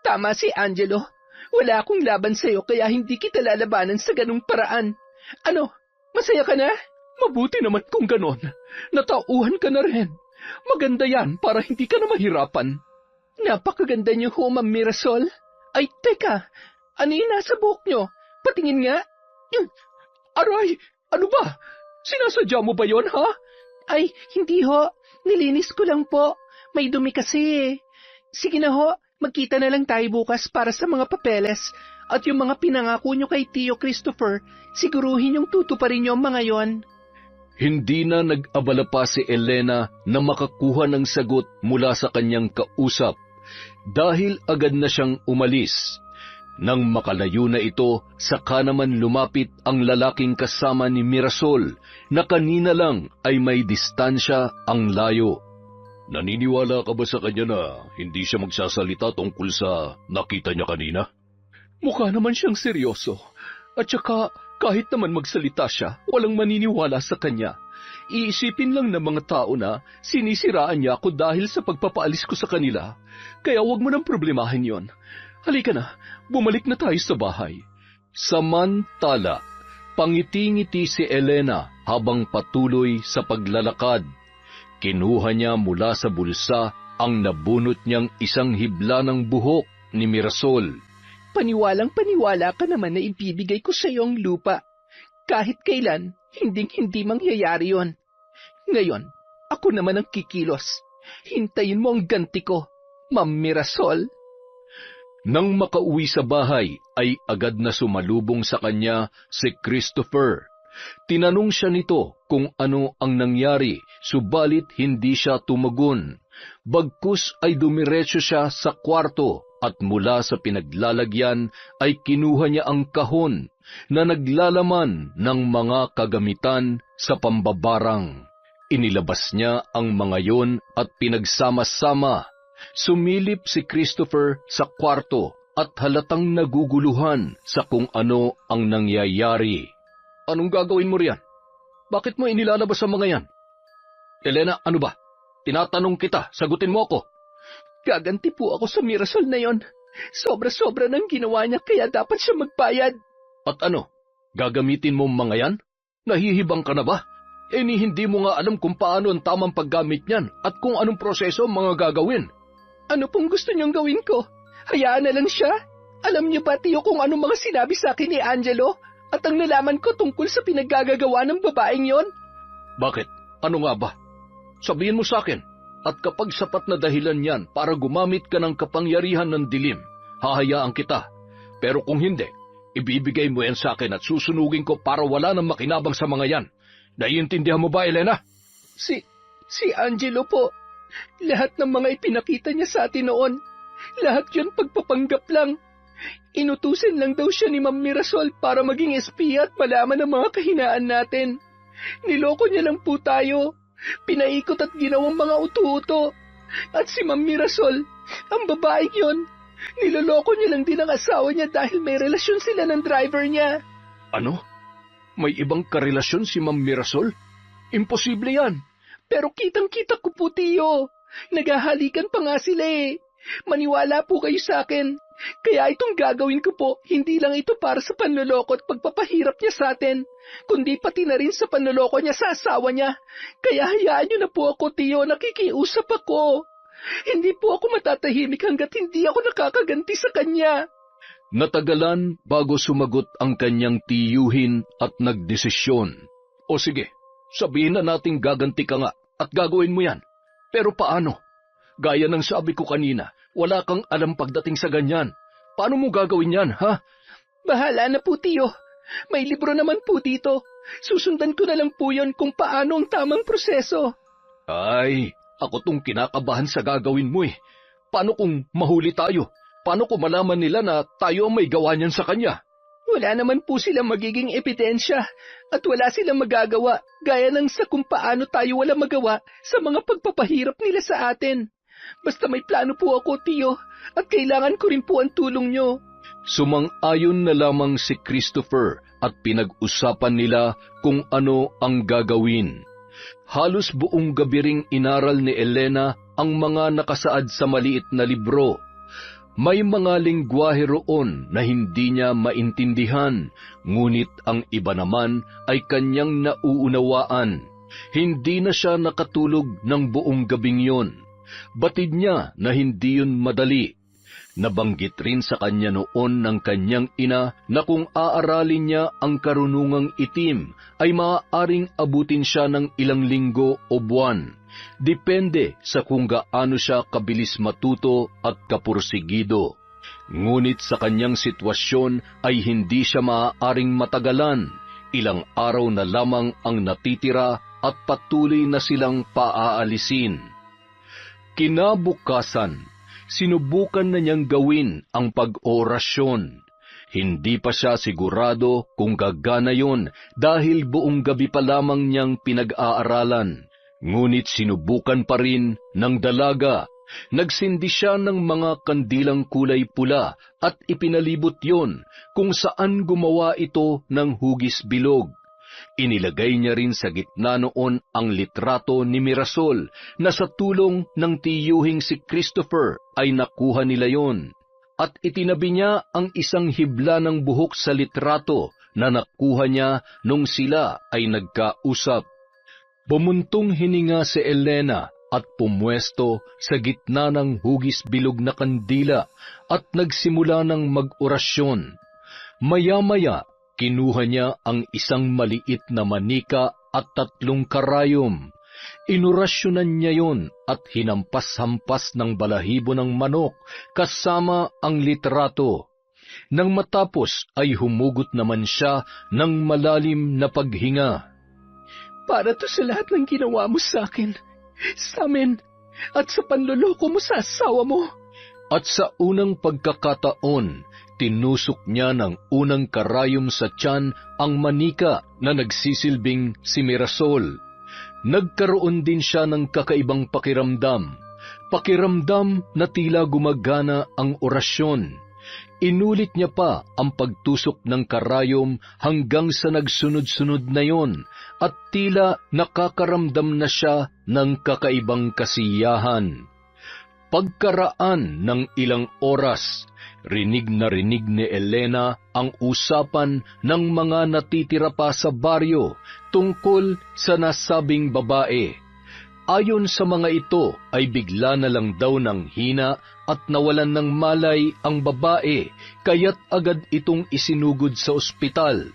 Tama si Angelo. Wala akong laban sa'yo kaya hindi kita lalabanan sa ganung paraan. Ano, masaya ka na? Mabuti naman kung ganon. Natauhan ka na rin. Maganda yan para hindi ka na mahirapan. Napakaganda niyo ho, Ma'am Mirasol. Ay, teka. Ano yung nasa buhok niyo? Patingin nga. Aray, ano ba? Sinasadya mo ba yon, ha? Ay, hindi ho. Nilinis ko lang po. May dumi kasi. Sige na ho, magkita na lang tayo bukas para sa mga papeles. At yung mga pinangako nyo kay Tio Christopher, siguruhin yung tutuparin nyo ang mga yon. Hindi na nag-abala pa si Elena na makakuha ng sagot mula sa kanyang kausap dahil agad na siyang umalis. Nang makalayo na ito, saka naman lumapit ang lalaking kasama ni Mirasol na kanina lang ay may distansya ang layo. Naniniwala ka ba sa kanya na hindi siya magsasalita tungkol sa nakita niya kanina? Mukha naman siyang seryoso. At saka, kahit naman magsalita siya, walang maniniwala sa kanya. Iisipin lang ng mga tao na sinisiraan niya ako dahil sa pagpapaalis ko sa kanila. Kaya huwag mo nang problemahin yon. Halika na, bumalik na tayo sa bahay. Samantala, pangiti-ngiti si Elena habang patuloy sa paglalakad. Kinuha niya mula sa bulsa ang nabunot niyang isang hibla ng buhok ni Mirasol. Paniwalang paniwala ka naman na ibibigay ko sa iyo ang lupa. Kahit kailan, hinding-hindi mangyayari yon. Ngayon, ako naman ang kikilos. Hintayin mo ang ganti ko, Ma'am Mirasol. Nang makauwi sa bahay, ay agad na sumalubong sa kanya si Christopher. Tinanong siya nito kung ano ang nangyari, subalit hindi siya tumagon. Bagkus ay dumiretso siya sa kwarto at mula sa pinaglalagyan ay kinuha niya ang kahon na naglalaman ng mga kagamitan sa pambabarang. Inilabas niya ang mga yon at pinagsama-sama. Sumilip si Christopher sa kwarto at halatang naguguluhan sa kung ano ang nangyayari. Anong gagawin mo riyan? Bakit mo inilalabas ang mga yan? Elena, ano ba? Tinatanong kita, sagutin mo ako. Gaganti po ako sa Mirasol na yon. Sobra-sobra nang ginawa niya kaya dapat siya magbayad. At ano? Gagamitin mo mga yan? Nahihibang ka na ba? Hindi mo nga alam kung paano ang tamang paggamit niyan at kung anong proseso ang mga gagawin. Ano pong gusto niyong gawin ko? Hayaan na lang siya? Alam niyo ba, Tiyo, kung anong mga sinabi sa akin ni Angelo? At ang nalaman ko tungkol sa pinaggagawa ng babaeng yon? Bakit? Ano nga ba? Sabihin mo sa akin. At kapag sapat na dahilan yan para gumamit ka ng kapangyarihan ng dilim, hahayaan kita. Pero kung hindi, ibibigay mo yan sa akin at susunugin ko para wala nang makinabang sa mga yan. Naiintindihan mo ba, Elena? Si Angelo po. Lahat ng mga ipinakita niya sa atin noon, lahat yun pagpapanggap lang. Inutusin lang daw siya ni Ma'am Mirasol para maging espiya at malaman ang mga kahinaan natin. Niloko niya lang po tayo. Pinaikot at ginawang mga utu-uto. At si Ma'am Mirasol, ang babaeng yon, niloloko niya lang din ang asawa niya dahil may relasyon sila ng driver niya. Ano? May ibang karelasyon si Ma'am Mirasol? Imposible yan. Pero kitang-kita ko po, Tiyo. Naghahalikan pa nga sila eh. Maniwala po kayo sa akin. Kaya itong gagawin ko po, hindi lang ito para sa panloloko at pagpapahirap niya sa atin, kundi pati na rin sa panloloko niya sa asawa niya. Kaya hayaan niyo na po ako, Tiyo, nakikiusap ako. Hindi po ako matatahimik hanggat hindi ako nakakaganti sa kanya. Natagalan bago sumagot ang kanyang tiyuhin at nagdesisyon. O sige, sabihin na nating gaganti ka nga at gagawin mo yan. Pero paano? Gaya ng sabi ko kanina, wala kang alam pagdating sa ganyan. Paano mo gagawin yan, ha? Bahala na po, Tiyo. May libro naman po dito. Susundan ko na lang po yon kung paano ang tamang proseso. Ay, ako tong kinakabahan sa gagawin mo eh. Paano kung mahuli tayo? Paano kung malaman nila na tayo ang may gawa niyan sa kanya? Wala naman po silang magiging ebidensya at wala silang magagawa gaya ng sa kung paano tayo wala magawa sa mga pagpapahirap nila sa atin. Basta may plano po ako, Tiyo, at kailangan ko rin po ang tulong nyo. Sumang-ayon na lamang si Christopher at pinag-usapan nila kung ano ang gagawin. Halos buong gabi ring inaral ni Elena ang mga nakasaad sa maliit na libro. May mga lengguwahe roon na hindi niya maintindihan, ngunit ang iba naman ay kanyang nauunawaan. Hindi na siya nakatulog ng buong gabing yon. Batid niya na hindi yun madali. Nabanggit rin sa kanya noon ng kanyang ina na kung aaralin niya ang karunungang itim ay maaaring abutin siya ng ilang linggo o buwan. Depende sa kung gaano siya kabilis matuto at kapursigido. Ngunit sa kanyang sitwasyon ay hindi siya maaaring matagalan. Ilang araw na lamang ang natitira at patuloy na silang paaalisin. Kinabukasan, sinubukan na niyang gawin ang pag-orasyon. Hindi pa siya sigurado kung gagana yon dahil buong gabi pa lamang niyang pinag-aaralan. Ngunit sinubukan pa rin ng dalaga. Nagsindi siya ng mga kandilang kulay pula at ipinalibot yon kung saan gumawa ito ng hugis bilog. Inilagay niya rin sa gitna noon ang litrato ni Mirasol na sa tulong ng tiyuhing si Christopher ay nakuha nila yon. At itinabi niya ang isang hibla ng buhok sa litrato na nakuha niya nung sila ay nagkausap. Bumuntong hininga si Elena at pumwesto sa gitna ng hugis bilog na kandila at nagsimula ng mag-orasyon. Maya-maya, kinuha niya ang isang maliit na manika at 3 karayom. Inurasyonan niya yon at hinampas-hampas ng balahibo ng manok kasama ang litrato. Nang matapos ay humugot naman siya ng malalim na paghinga. Para to sa lahat ng ginawa mo sa akin, sa amin, at sa panloloko mo sa asawa mo. At sa unang pagkakataon, tinusok niya ng unang karayom sa tiyan ang manika na nagsisilbing si Mirasol. Nagkaroon din siya ng kakaibang pakiramdam. Pakiramdam na tila gumagana ang orasyon. Inulit niya pa ang pagtusok ng karayom hanggang sa nagsunod-sunod na yon at tila nakakaramdam na siya ng kakaibang kasiyahan. Pagkaraan ng ilang oras, rinig na rinig ni Elena ang usapan ng mga natitira pa sa baryo tungkol sa nasabing babae. Ayon sa mga ito ay bigla na lang daw ng hina at nawalan ng malay ang babae, kaya't agad itong isinugod sa ospital.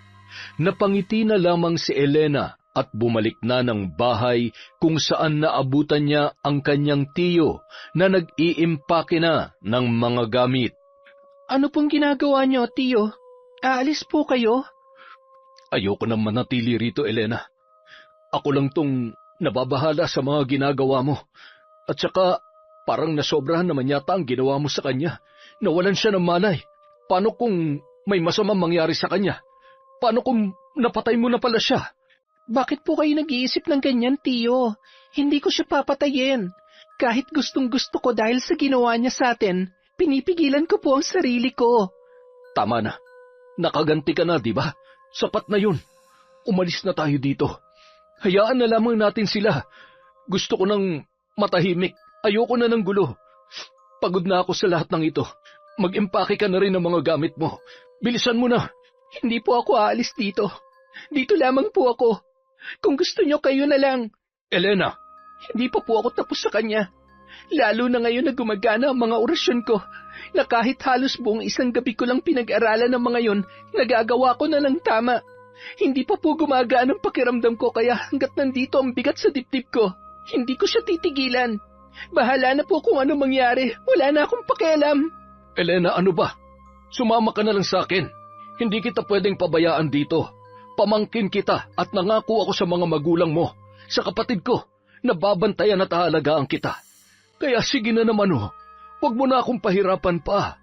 Napangiti na lamang si Elena at bumalik na ng bahay kung saan naabutan niya ang kanyang tiyo na nag-iimpake na ng mga gamit. Ano pong ginagawa niyo, tiyo? Aalis po kayo? Ayoko nang manatili rito, Elena. Ako lang tong nababahala sa mga ginagawa mo. At saka, parang nasobrahan naman yata ang ginawa mo sa kanya. Nawalan siya ng malay. Paano kung may masamang mangyari sa kanya? Paano kung napatay mo na pala siya? Bakit po kayo nag-iisip ng ganyan, tiyo? Hindi ko siya papatayin. Kahit gustong-gusto ko dahil sa ginawa niya sa atin, pinipigilan ko po ang sarili ko. Tama na. Nakaganti ka na, di ba? Sapat na yun. Umalis na tayo dito. Hayaan na lamang natin sila. Gusto ko nang matahimik. Ayoko na ng gulo. Pagod na ako sa lahat ng ito. Mag-impake ka na rin ng mga gamit mo. Bilisan mo na. Hindi po ako aalis dito. Dito lamang po ako. Kung gusto niyo, kayo na lang. Elena! Hindi pa po ako tapos sa kanya. Lalo na ngayon na gumagana ang mga orasyon ko, na kahit halos buong isang gabi ko lang pinag-aralan ng mga yon, nagagawa ko na ng tama. Hindi pa po gumagana ang pakiramdam ko kaya hanggat nandito ang bigat sa dibdib ko, hindi ko siya titigilan. Bahala na po kung ano mangyari, wala na akong pakialam. Elena, ano ba? Sumama ka na lang sa akin. Hindi kita pwedeng pabayaan dito. Pamangkin kita at nangako ako sa mga magulang mo, sa kapatid ko, na babantayan at aalagaan kita. Kaya sige na naman huwag mo na akong pahirapan pa.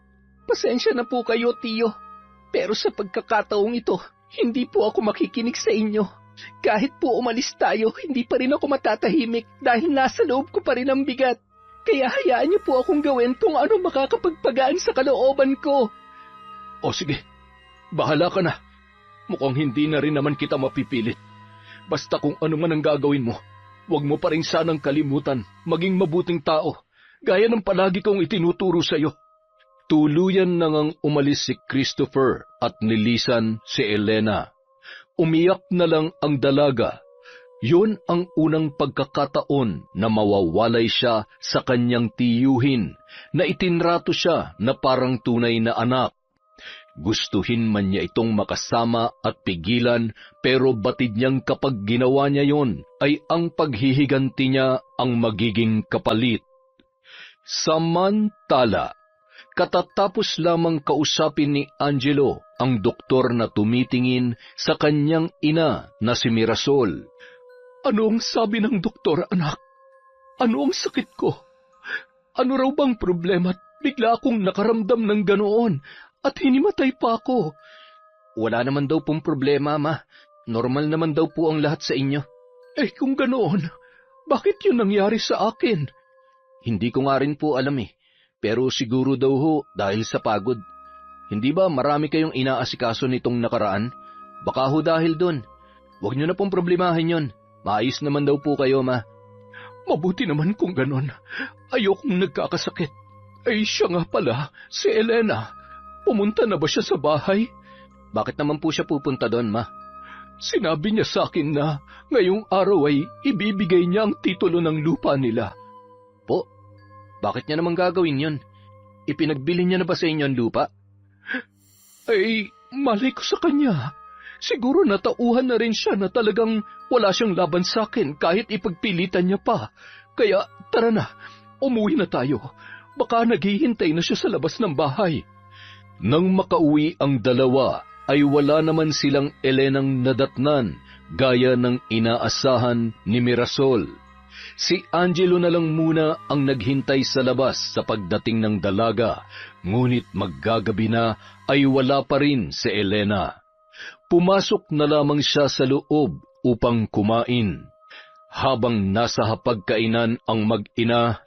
Pasensya na po kayo, tiyo. Pero sa pagkakataong ito, hindi po ako makikinig sa inyo. Kahit po umalis tayo, hindi pa rin ako matatahimik dahil nasa loob ko pa rin ang bigat. Kaya hayaan niyo po akong gawin kung ano makakapagpagaan sa kalooban ko. O sige, bahala ka na. Mukhang hindi na rin naman kita mapipilit. Basta kung ano man ang gagawin mo, huwag mo pa rin sanang kalimutan maging mabuting tao, gaya ng palagi kong itinuturo sa iyo. Tuluyan nang umalis si Christopher at nilisan si Elena. Umiyak na lang ang dalaga. Yun ang unang pagkakataon na mawawalay siya sa kanyang tiyuhin, na itinrato siya na parang tunay na anak. Gustuhin man niya itong makasama at pigilan, pero batid niyang kapag ginawa niya yon, ay ang paghihiganti niya ang magiging kapalit. Samantala, katatapos lamang kausapin ni Angelo ang doktor na tumitingin sa kanyang ina na si Mirasol. Ano ang sabi ng doktor, anak? Ano ang sakit ko? Ano raw bang problema at bigla akong nakaramdam ng ganoon? at hinimatay pa ako. Wala naman daw pong problema, Ma. Normal naman daw po ang lahat sa inyo. Eh kung ganoon, bakit yun nangyari sa akin? Hindi ko nga rin po alam eh. Pero siguro daw ho dahil sa pagod. Hindi ba marami kayong inaasikaso nitong nakaraan? Baka ho dahil doon. Huwag niyo na pong problemahin yon. Maayos naman daw po kayo, Ma. Mabuti naman kung ganon. Ayokong nagkakasakit. Ay siya nga pala, si Elena. Pumunta na ba siya sa bahay? Bakit naman po siya pupunta doon, Ma? Sinabi niya sa akin na ngayong araw ay ibibigay niya ang titulo ng lupa nila. Po, bakit niya naman gagawin yon? Ipinagbili niya na ba sa inyo ang lupa? Ay, malay ko sa kanya. Siguro natauhan na rin siya na talagang wala siyang laban sa akin kahit ipagpilitan niya pa. Kaya tara na, umuwi na tayo. Baka naghihintay na siya sa labas ng bahay. Nang makauwi ang dalawa, ay wala naman silang Elenang nadatnan gaya ng inaasahan ni Mirasol. Si Angelo na lang muna ang naghintay sa labas sa pagdating ng dalaga, ngunit maggagabi na ay wala pa rin si Elena. Pumasok na lamang siya sa loob upang kumain. Habang nasa hapagkainan ang mag-ina,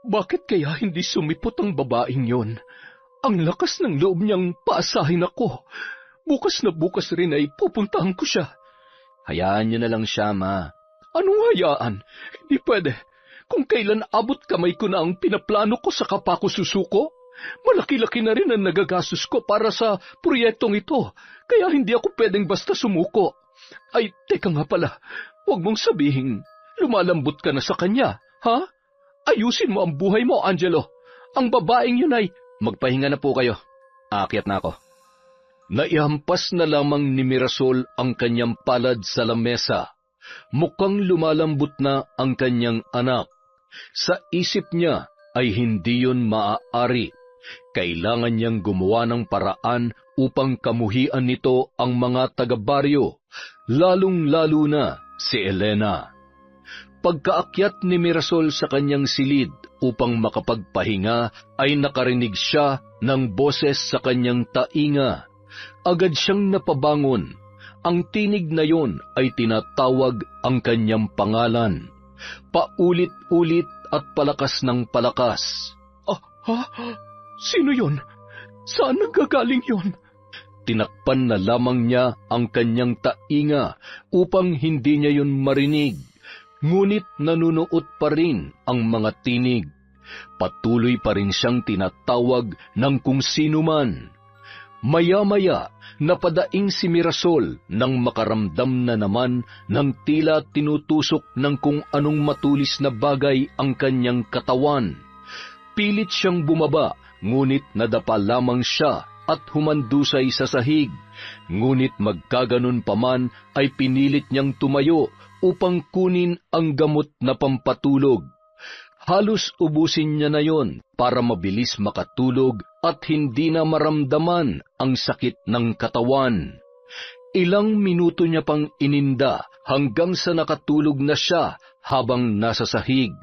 bakit kaya hindi sumipot ang babaeng yon? Ang lakas ng loob niyang paasahin ako. Bukas na bukas rin ay pupuntahan ko siya. Hayaan niyo na lang siya, Ma. Anong hayaan? Hindi pwede. Kung kailan abot kamay ko na ang pinaplano ko sa kapako susuko, malaki-laki na rin ang nagagastos ko para sa proyektong ito, kaya hindi ako pwedeng basta sumuko. Ay, teka nga pala, huwag mong sabihin, lumalambot ka na sa kanya, ha? Ayusin mo ang buhay mo, Angelo. Ang babaeng yun ay... Magpahinga na po kayo. Aakyat na ako. Naihampas na lamang ni Mirasol ang kanyang palad sa lamesa. Mukhang lumalambot na ang kanyang anak. Sa isip niya ay hindi yun maaari. Kailangan niyang gumawa ng paraan upang kamuhian nito ang mga taga-baryo, lalong-lalo na si Elena. Pagkaakyat ni Mirasol sa kanyang silid upang makapagpahinga ay nakarinig siya ng boses sa kanyang tainga. Agad siyang napabangon. Ang tinig na yon ay tinatawag ang kanyang pangalan. Paulit-ulit at palakas ng palakas. Ha? Sino yon? Saan nanggagaling yon? Tinakpan na lamang niya ang kanyang tainga upang hindi niya yun marinig. Ngunit nanunuot pa rin ang mga tinig. Patuloy pa rin siyang tinatawag ng kung sino man. Maya-maya, napadaing si Mirasol nang makaramdam na naman ng tila tinutusok ng kung anong matulis na bagay ang kanyang katawan. Pilit siyang bumaba, ngunit nadapa lamang siya at humandusay sa sahig. Ngunit magkaganon pa man ay pinilit niyang tumayo upang kunin ang gamot na pampatulog. Halos ubusin niya na yon para mabilis makatulog at hindi na maramdaman ang sakit ng katawan. Ilang minuto niya pang ininda hanggang sa nakatulog na siya habang nasa sahig.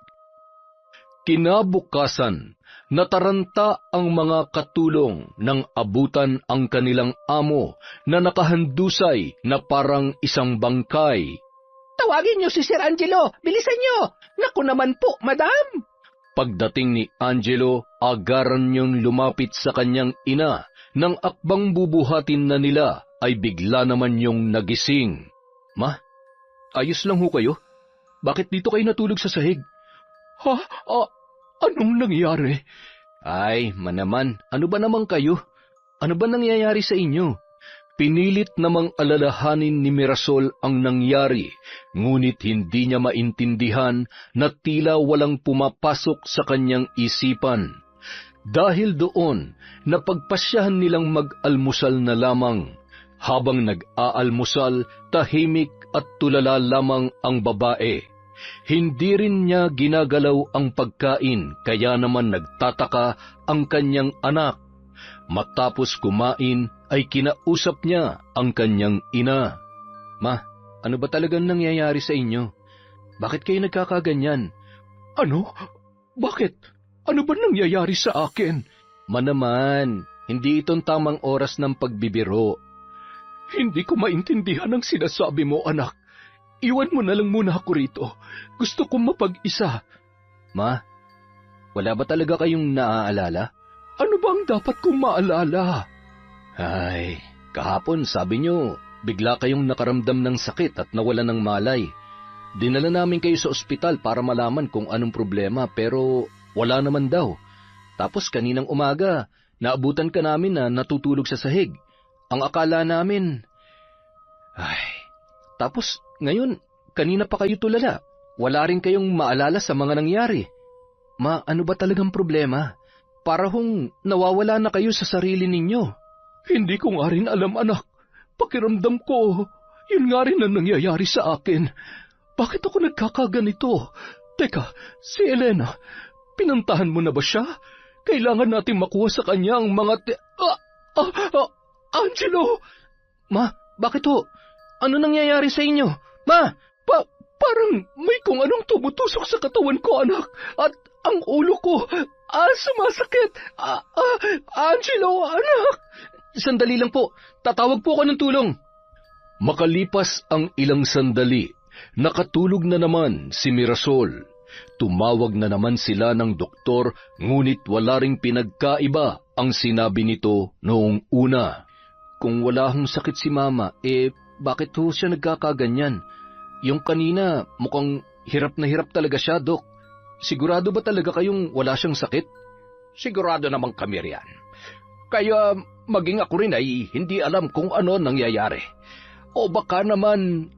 Kinabukasan, nataranta ang mga katulong nang abutan ang kanilang amo na nakahandusay na parang isang bangkay. Tawagin niyo si Sir Angelo! Bilisan niyo! Naku naman po, madam! Pagdating ni Angelo, agaran niyang lumapit sa kanyang ina. Nang akbang bubuhatin na nila, ay bigla naman yung nagising. Ma, ayos lang ho kayo? Bakit dito kayo natulog sa sahig? Ha? Anong nangyari? Ay, manaman, ano ba naman kayo? Ano ba nangyayari sa inyo? Pinilit namang alalahanin ni Mirasol ang nangyari, ngunit hindi niya maintindihan na tila walang pumapasok sa kanyang isipan. Dahil doon, napagpasyahan nilang mag-almusal na lamang. Habang nag-aalmusal, tahimik at tulala lamang ang babae. Hindi rin niya ginagalaw ang pagkain, kaya naman nagtataka ang kanyang anak. Matapos kumain, ay kinausap niya ang kanyang ina. Ma, ano ba talagang nangyayari sa inyo? Bakit kayo nagkakaganyan? Ano? Bakit? Ano ba nangyayari sa akin? Manaman, Hindi itong tamang oras ng pagbibiro. Hindi ko maintindihan ang sinasabi mo, anak. Iwan mo na lang muna ako rito. Gusto kong mapag-isa. Ma, wala ba talaga kayong naaalala? Ano ba ang dapat kong maalala? Ay, kahapon sabi nyo, bigla kayong nakaramdam ng sakit at nawala ng malay. Dinala namin kayo sa ospital para malaman kung anong problema pero wala naman daw. Tapos kaninang umaga, naabutan ka namin na natutulog sa sahig. Ang akala namin... Tapos ngayon, kanina pa kayo tulala. Wala rin kayong maalala sa mga nangyari. Ma, ano ba talagang problema? Para hong nawawala na kayo sa sarili ninyo. Hindi ko nga rin alam, anak. Pakiramdam ko, yun nga rin ang nangyayari sa akin. Bakit ako nagkakaganito? Teka, si Elena, pinantahan mo na ba siya? Kailangan natin makuha sa kanya ang mga Angelo! Ma, bakit ho? Ano nangyayari sa inyo? Ma! Parang may kung anong tumutusok sa katawan ko, anak. At ang ulo ko, sumasakit. Angelo, anak! Sandali lang po. Tatawag po ako ng tulong. Makalipas ang ilang sandali, nakatulog na naman si Mirasol. Tumawag na naman sila ng doktor, ngunit wala ring pinagkaiba ang sinabi nito noong una. Kung wala hong sakit si Mama, bakit ho siya nagkakaganyan? Yung kanina, mukhang hirap na hirap talaga siya, Dok. Sigurado ba talaga kayong wala siyang sakit? Sigurado naman kami riyan. Kaya maging ako rin ay hindi alam kung ano nangyayari. O baka naman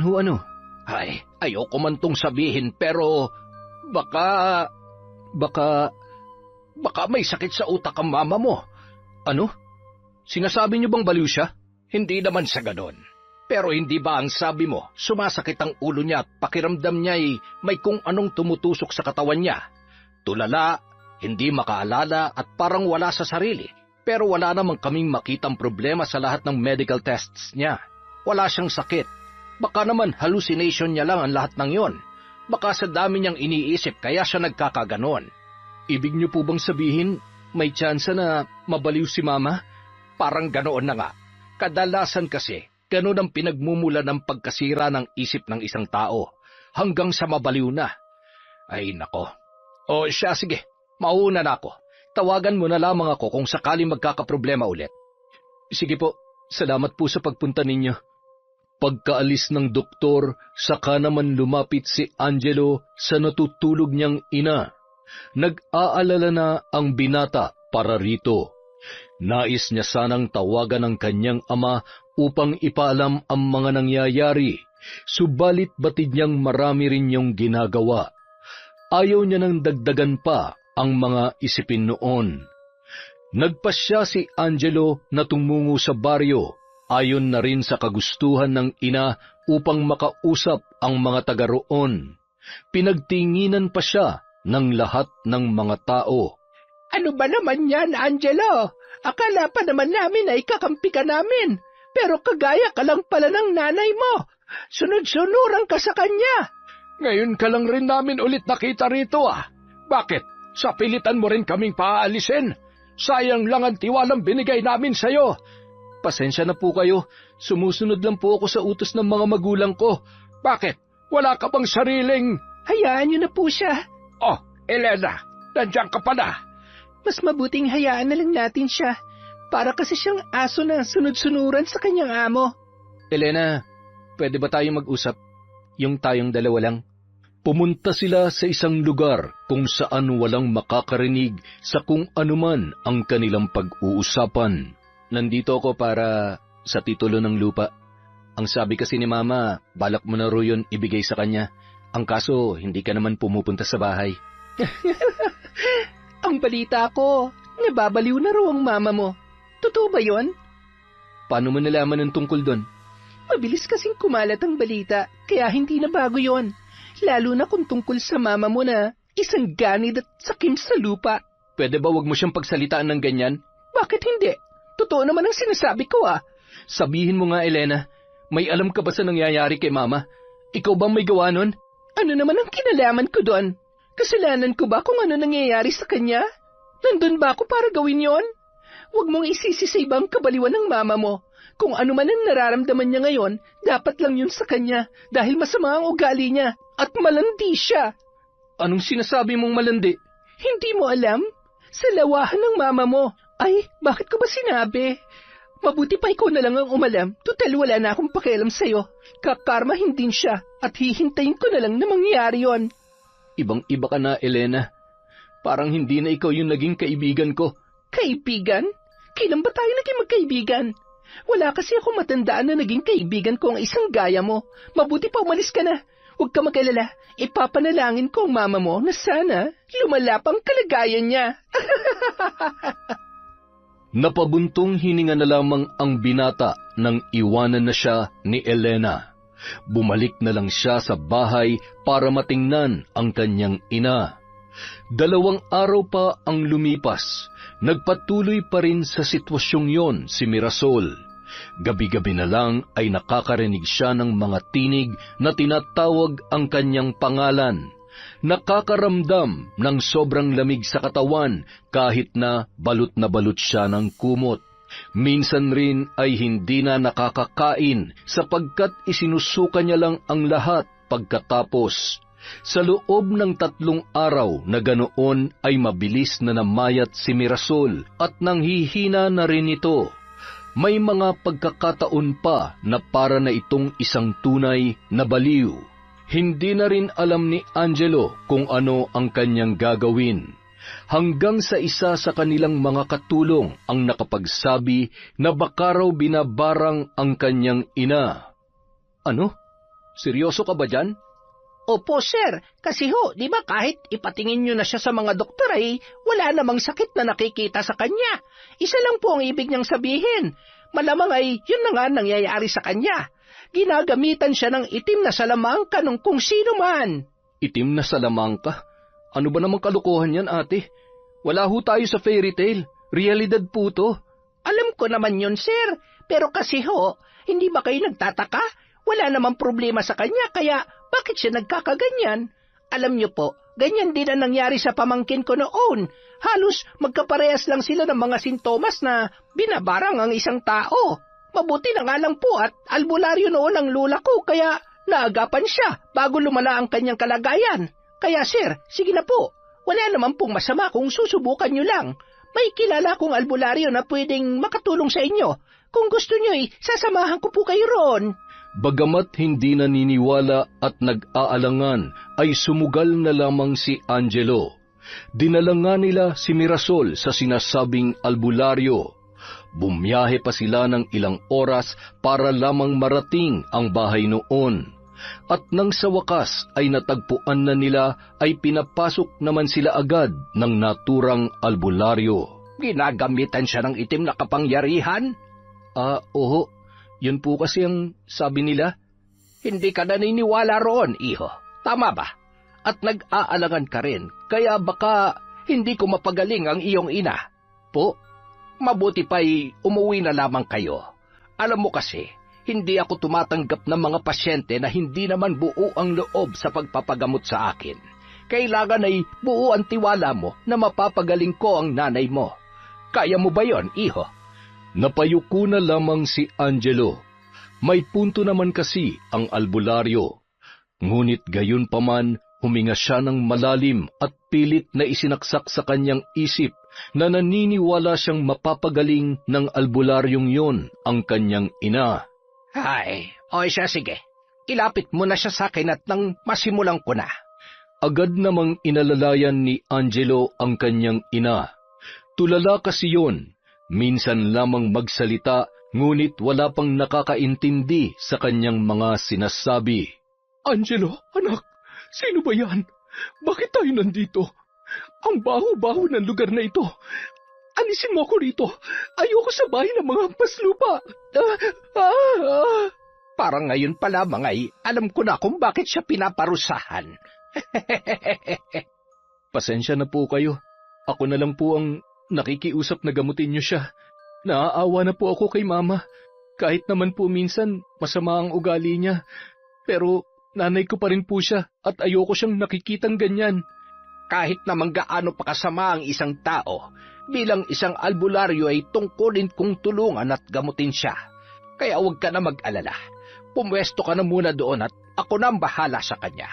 ho ano? Ay, ayoko man tong sabihin pero baka may sakit sa utak ang mama mo. Ano? Sinasabi niyo bang baliw siya? Hindi naman sa ganon. Pero hindi ba ang sabi mo, sumasakit ang ulo niya at pakiramdam niya ay may kung anong tumutusok sa katawan niya. Tulala, hindi makaalala at parang wala sa sarili. Pero wala namang kaming makitang problema sa lahat ng medical tests niya. Wala siyang sakit. Baka naman hallucination niya lang ang lahat ng yon. Baka sa dami niyang iniisip kaya siya nagkakaganon. Ibig niyo po bang sabihin may tsansa na mabaliw si Mama? Parang ganoon na nga. Kadalasan kasi, ganon ang pinagmumula ng pagkasira ng isip ng isang tao hanggang sa mabaliw na. Ay nako. O siya, sige, mauna na ako. Tawagan mo na lamang ako kung sakali magkakaproblema ulit. Sige po, salamat po sa pagpunta ninyo. Pagkaalis ng doktor, saka naman lumapit si Angelo sa natutulog niyang ina. Nag-aalala na ang binata para rito. Nais niya sanang tawagan ang kanyang ama upang ipaalam ang mga nangyayari, subalit batid niyang marami rin niyang ginagawa. Ayaw niya nang dagdagan pa ang mga isipin noon. Nagpasya si Angelo na tumungo sa baryo, ayon na rin sa kagustuhan ng ina upang makausap ang mga taga roon. Pinagtinginan pa siya ng lahat ng mga tao. Ano ba naman yan, Angelo? Akala pa naman namin ay kakampi ka namin. Pero kagaya ka lang pala ng nanay mo. Sunod-sunuran ka sa kanya. Ngayon ka lang rin namin ulit nakita rito ah. Bakit? Sa pilitan mo rin kaming paalisin? Sayang lang ang tiwalang binigay namin sa'yo. Pasensya na po kayo. Sumusunod lang po ako sa utos ng mga magulang ko. Bakit? Wala ka bang sariling... Hayaan niyo na po siya. Oh, Elena, nandiyan ka pala. Mas mabuting hayaan na lang natin siya. Para kasi siyang aso na sunod-sunuran sa kanyang amo. Elena, pwede ba tayong mag-usap? Yung tayong dalawa lang. Pumunta sila sa isang lugar kung saan walang makakarinig sa kung anuman ang kanilang pag-uusapan. Nandito ako para sa titulo ng lupa. Ang sabi kasi ni Mama, balak mo na ro yun ibigay sa kanya. Ang kaso, hindi ka naman pumupunta sa bahay. Ang balita ko, nababaliw na raw ang mama mo. Totoo ba yon? Paano mo nalaman ng tungkol doon? Mabilis kasing kumalat ang balita, kaya hindi na bago yon. Lalo na kung tungkol sa mama mo na isang ganid at sakim sa lupa. Pwede ba wag mo siyang pagsalitaan ng ganyan? Bakit hindi? Totoo naman ang sinasabi ko ah. Sabihin mo nga, Elena, may alam ka ba sa nangyayari kay Mama? Ikaw bang may gawa nun? Ano naman ang kinalaman ko doon? Kasalanan ko ba kung ano nangyayari sa kanya? Nandun ba ako para gawin yon? Huwag mong isisi sa ibang kabaliwan ng mama mo. Kung ano man ang nararamdaman niya ngayon, dapat lang yun sa kanya dahil masama ang ugali niya at malandi siya. Anong sinasabi mong malandi? Hindi mo alam? Sa lawahan ng mama mo. Ay, bakit ko ba sinabi? Mabuti pa ikaw na lang ang umalam. Tutal wala na akong pakialam sa'yo. Kakarmahin din siya at hihintayin ko na lang na mangyari yon. Ibang-iba ka na, Elena. Parang hindi na ikaw yung naging kaibigan ko. Kaibigan? Kailan ba tayo naging magkaibigan? Wala kasi ako matandaan na naging kaibigan ko ang isang gaya mo. Mabuti pa umalis ka na. Huwag ka mag-alala. Ipapanalangin ko ang mama mo na sana lumala pang kalagayan niya. Napabuntong hininga na lamang ang binata nang iwanan na siya ni Elena. Bumalik na lang siya sa bahay para matingnan ang kanyang ina. 2 araw pa ang lumipas. Nagpatuloy pa rin sa sitwasyong yon si Mirasol. Gabi-gabi na lang ay nakakarinig siya ng mga tinig na tinatawag ang kanyang pangalan. Nakakaramdam ng sobrang lamig sa katawan kahit na balot siya ng kumot. Minsan rin ay hindi na nakakakain sapagkat isinusuka niya lang ang lahat pagkatapos. Sa loob ng 3 araw na ganoon ay mabilis na namayat si Mirasol at nanghihina na rin ito. May mga pagkakataon pa na para na itong isang tunay na baliw. Hindi na rin alam ni Angelo kung ano ang kanyang gagawin. Hanggang sa isa sa kanilang mga katulong ang nakapagsabi na baka raw binabarang ang kanyang ina. Ano? Seryoso ka ba dyan? Opo, sir. Kasi ho, di ba kahit ipatingin nyo na siya sa mga doktor ay wala namang sakit na nakikita sa kanya. Isa lang po ang ibig niyang sabihin. Malamang ay yun na nga nangyayari sa kanya. Ginagamitan siya ng itim na salamangka ng kung sino man. Itim na salamangka? Ano ba namang kalokohan yan, ate? Wala ho tayo sa fairy tale. Realidad po to. Alam ko naman yun, sir. Pero kasi ho, hindi ba kayo nagtataka? Wala namang problema sa kanya, kaya bakit siya nagkakaganyan? Alam niyo po, ganyan din ang nangyari sa pamangkin ko noon. Halos magkaparehas lang sila ng mga sintomas na binabarang ang isang tao. Mabuti na nga lang po at albularyo noon ang lula ko, kaya naagapan siya bago lumala ang kanyang kalagayan. Kaya sir, sige na po. Wala naman pong masama kung susubukan nyo lang. May kilala kong albularyo na pwedeng makatulong sa inyo. Kung gusto nyo sasamahan ko po kayo roon. Bagamat hindi naniniwala at nag-aalangan, ay sumugal na lamang si Angelo. Dinala nga nila si Mirasol sa sinasabing albularyo. Bumiyahe pa sila ng ilang oras para lamang marating ang bahay noon. At nang sa wakas ay natagpuan na nila ay pinapasok naman sila agad ng naturang albularyo. Ginagamitan siya ng itim na kapangyarihan? Oo. Yun po kasi ang sabi nila. Hindi ka naniniwala roon, iho. Tama ba? At nag-aalangan ka rin, kaya baka hindi ko mapagaling ang iyong ina. Po, mabuti pa'y umuwi na lamang kayo. Alam mo kasi, hindi ako tumatanggap ng mga pasyente na hindi naman buo ang loob sa pagpapagamot sa akin. Kailangan ay buo ang tiwala mo na mapapagaling ko ang nanay mo. Kaya mo ba yon, iho? Napayuko na lamang si Angelo. May punto naman kasi ang albularyo. Ngunit gayon paman, huminga siya ng malalim at pilit na isinaksak sa kanyang isip na naniniwala siyang mapapagaling ng albularyong yon ang kanyang ina. Ay, o siya sige. Ilapit mo na siya sa akin at nang masimulan ko na. Agad namang inalalayan ni Angelo ang kanyang ina. Tulala kasi yon. Minsan lamang magsalita, ngunit wala pang nakakaintindi sa kanyang mga sinasabi. Angelo, anak, sino ba yan? Bakit tayo nandito? Ang baho-baho ng lugar na ito. Alisin mo ako rito. Ayoko sa bahay ng mga paslupa. Parang ngayon pa lamang ay alam ko na kung bakit siya pinaparusahan. Pasensya na po kayo. Ako na lang po ang nakikiusap na gamutin niyo siya. Naaawa na po ako kay mama. Kahit naman po minsan masama ang ugali niya. Pero nanay ko pa rin po siya at ayoko siyang nakikitang ganyan. Kahit naman gaano pa kasama ang isang tao, Bilang isang albularyo ay tungkulin kong tulungan at gamutin siya. Kaya huwag ka na mag-alala. Pumwesto ka na muna doon at ako na ang bahala sa kanya.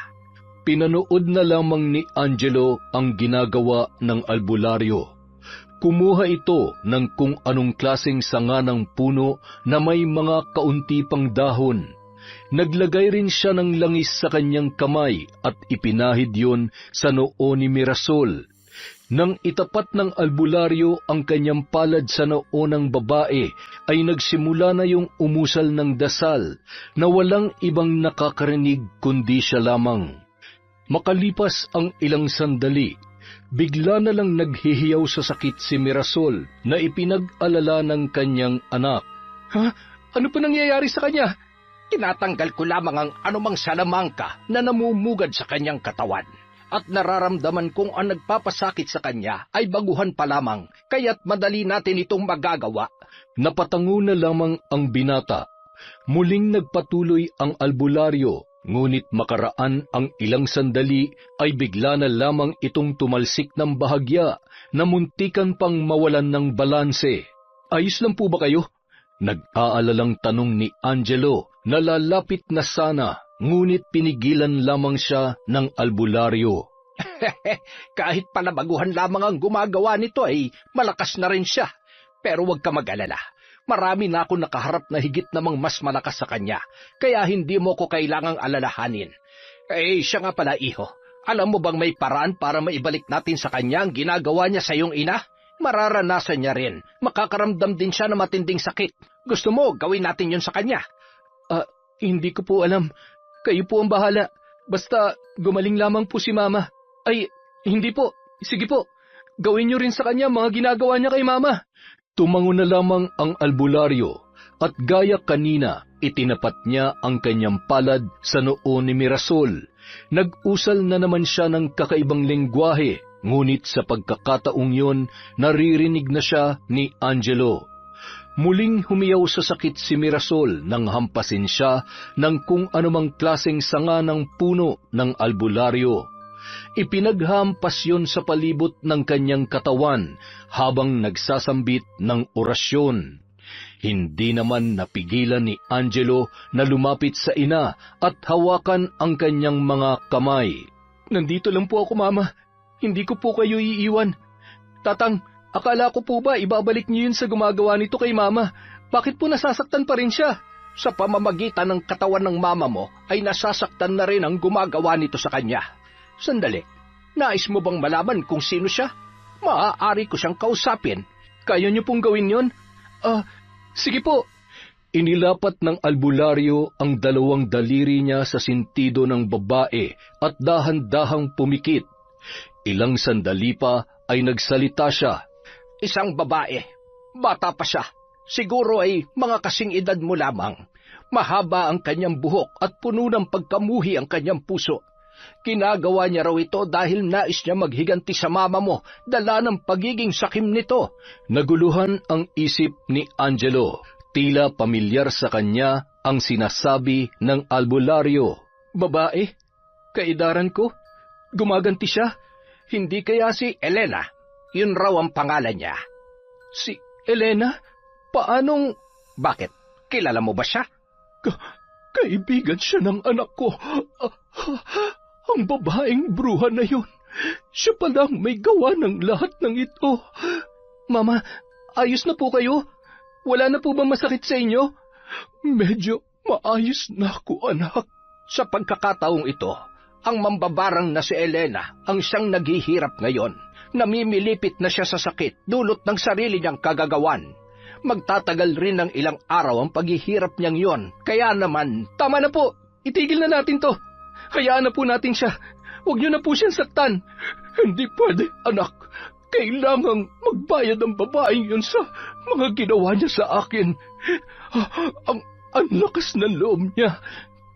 Pinanood na lamang ni Angelo ang ginagawa ng albularyo. Kumuha ito ng kung anong klaseng sanga ng puno na may mga kaunti pang dahon. Naglagay rin siya ng langis sa kanyang kamay at ipinahid yon sa noo ni Mirasol. Nang itapat ng albularyo ang kanyang palad sa noo ng babae, ay nagsimula na yung umusal ng dasal na walang ibang nakakarinig kundi siya lamang. Makalipas ang ilang sandali, bigla na lang naghihiyaw sa sakit si Mirasol na ipinag-alala ng kanyang anak. Ha? Ano pa nangyayari sa kanya? Tinatanggal ko lamang ang anumang salamangka na namumugad sa kanyang katawan. At nararamdaman kong ang nagpapasakit sa kanya ay baguhan pa lamang, kaya't madali natin itong magagawa. Napatango na lamang ang binata. Muling nagpatuloy ang albularyo, ngunit makaraan ang ilang sandali ay bigla na lamang itong tumalsik ng bahagya na muntikan pang mawalan ng balanse. Ayos lang po ba kayo? Nag-aalalang tanong ni Angelo na lalapit na sana, ngunit pinigilan lamang siya ng albularyo. Kahit palabaguhan lamang ang gumagawa nito ay malakas na rin siya. Pero huwag ka mag-alala. Marami na ako nakaharap na higit namang mas malakas sa kanya, kaya hindi mo ko kailangang alalahanin. Siya nga pala, iho. Alam mo bang may paraan para maibalik natin sa kanya ang ginagawa niya sa iyong ina? Mararanasan niya rin. Makakaramdam din siya ng matinding sakit. Gusto mo, gawin natin yun sa kanya? Hindi ko po alam. Kayo po ang bahala. Basta gumaling lamang po si Mama. Ay, hindi po. Sige po. Gawin niyo rin sa kanya mga ginagawa niya kay Mama. Tumango na lamang ang albularyo at gaya kanina, itinapat niya ang kanyang palad sa noo ni Mirasol. Nag-usal na naman siya ng kakaibang lengguwahe, ngunit sa pagkakataong yon, naririnig na siya ni Angelo. Muling humiyaw sa sakit si Mirasol nang hampasin siya ng kung anumang klaseng sanga ng puno ng albularyo. Ipinaghampas yon sa palibot ng kanyang katawan habang nagsasambit ng orasyon. Hindi naman napigilan ni Angelo na lumapit sa ina at hawakan ang kanyang mga kamay. Nandito lang po ako, Mama. Hindi ko po kayo iiwan. Tatang, akala ko po ba ibabalik niyo yun sa gumagawa nito kay Mama? Bakit po nasasaktan pa rin siya? Sa pamamagitan ng katawan ng mama mo ay nasasaktan na rin ang gumagawa nito sa kanya. Sandali, nais mo bang malaman kung sino siya? Maaari ko siyang kausapin. Kaya niyo pong gawin yon? Sige po. Inilapat ng albularyo ang dalawang daliri niya sa sintido ng babae at dahan-dahang pumikit. Ilang sandali pa ay nagsalita siya. Isang babae. Bata pa siya. Siguro ay mga kasing edad mo lamang. Mahaba ang kanyang buhok at puno ng pagkamuhi ang kanyang puso. Ginagawa niya raw ito dahil nais niya maghiganti sa mama mo, dala ng pagiging sakim nito. Naguluhan ang isip ni Angelo. Tila pamilyar sa kanya ang sinasabi ng albularyo. Babae? Kaedaran ko? Gumaganti siya? Hindi kaya si Elena? Yun raw ang pangalan niya. Si Elena? Paanong... Bakit? Kilala mo ba siya? Kaibigan siya ng anak ko. Ang babaeng bruha na yun. Siya palang may gawa ng lahat ng ito. Mama, ayos na po kayo? Wala na po ba masakit sa inyo? Medyo maayos na ako, anak. Sa pagkakataong ito, ang mambabarang na si Elena ang siyang naghihirap ngayon. Namimilipit na siya sa sakit dulot ng sarili niyang kagagawan. Magtatagal rin ng ilang araw ang paghihirap niyang yon. Kaya naman... Tama na po! Itigil na natin to! Hayaan na po natin siya! Huwag niyo na po siyang saktan! Hindi pwede, anak! Kailangang magbayad ang babaeng yun sa mga ginawa niya sa akin. Ang lakas ng loob niya.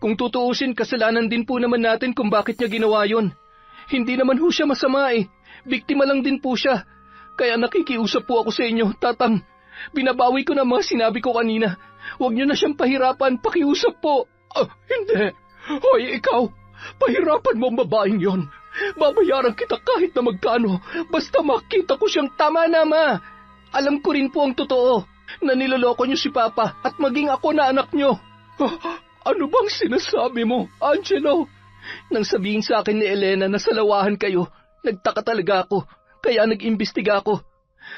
Kung tutuusin, kasalanan din po naman natin kung bakit niya ginawa yun. Hindi naman ho siya masama eh. Biktima lang din po siya. Kaya nakikiusap po ako sa inyo, Tatang. Binabawi ko na mga sinabi ko kanina. Huwag niyo na siyang pahirapan, pakiusap po. Hindi. Hoy, ikaw, pahirapan mo ang babaeng yon. Babayaran kita kahit na magkano, basta makita ko siyang Tama na, Ma. Alam ko rin po ang totoo, na niloloko niyo si Papa at maging ako na anak niyo. Ano bang sinasabi mo, Angelo? Nang sabihin sa akin ni Elena na salawahan kayo, nagtaka talaga ako, kaya nag-imbestiga ako.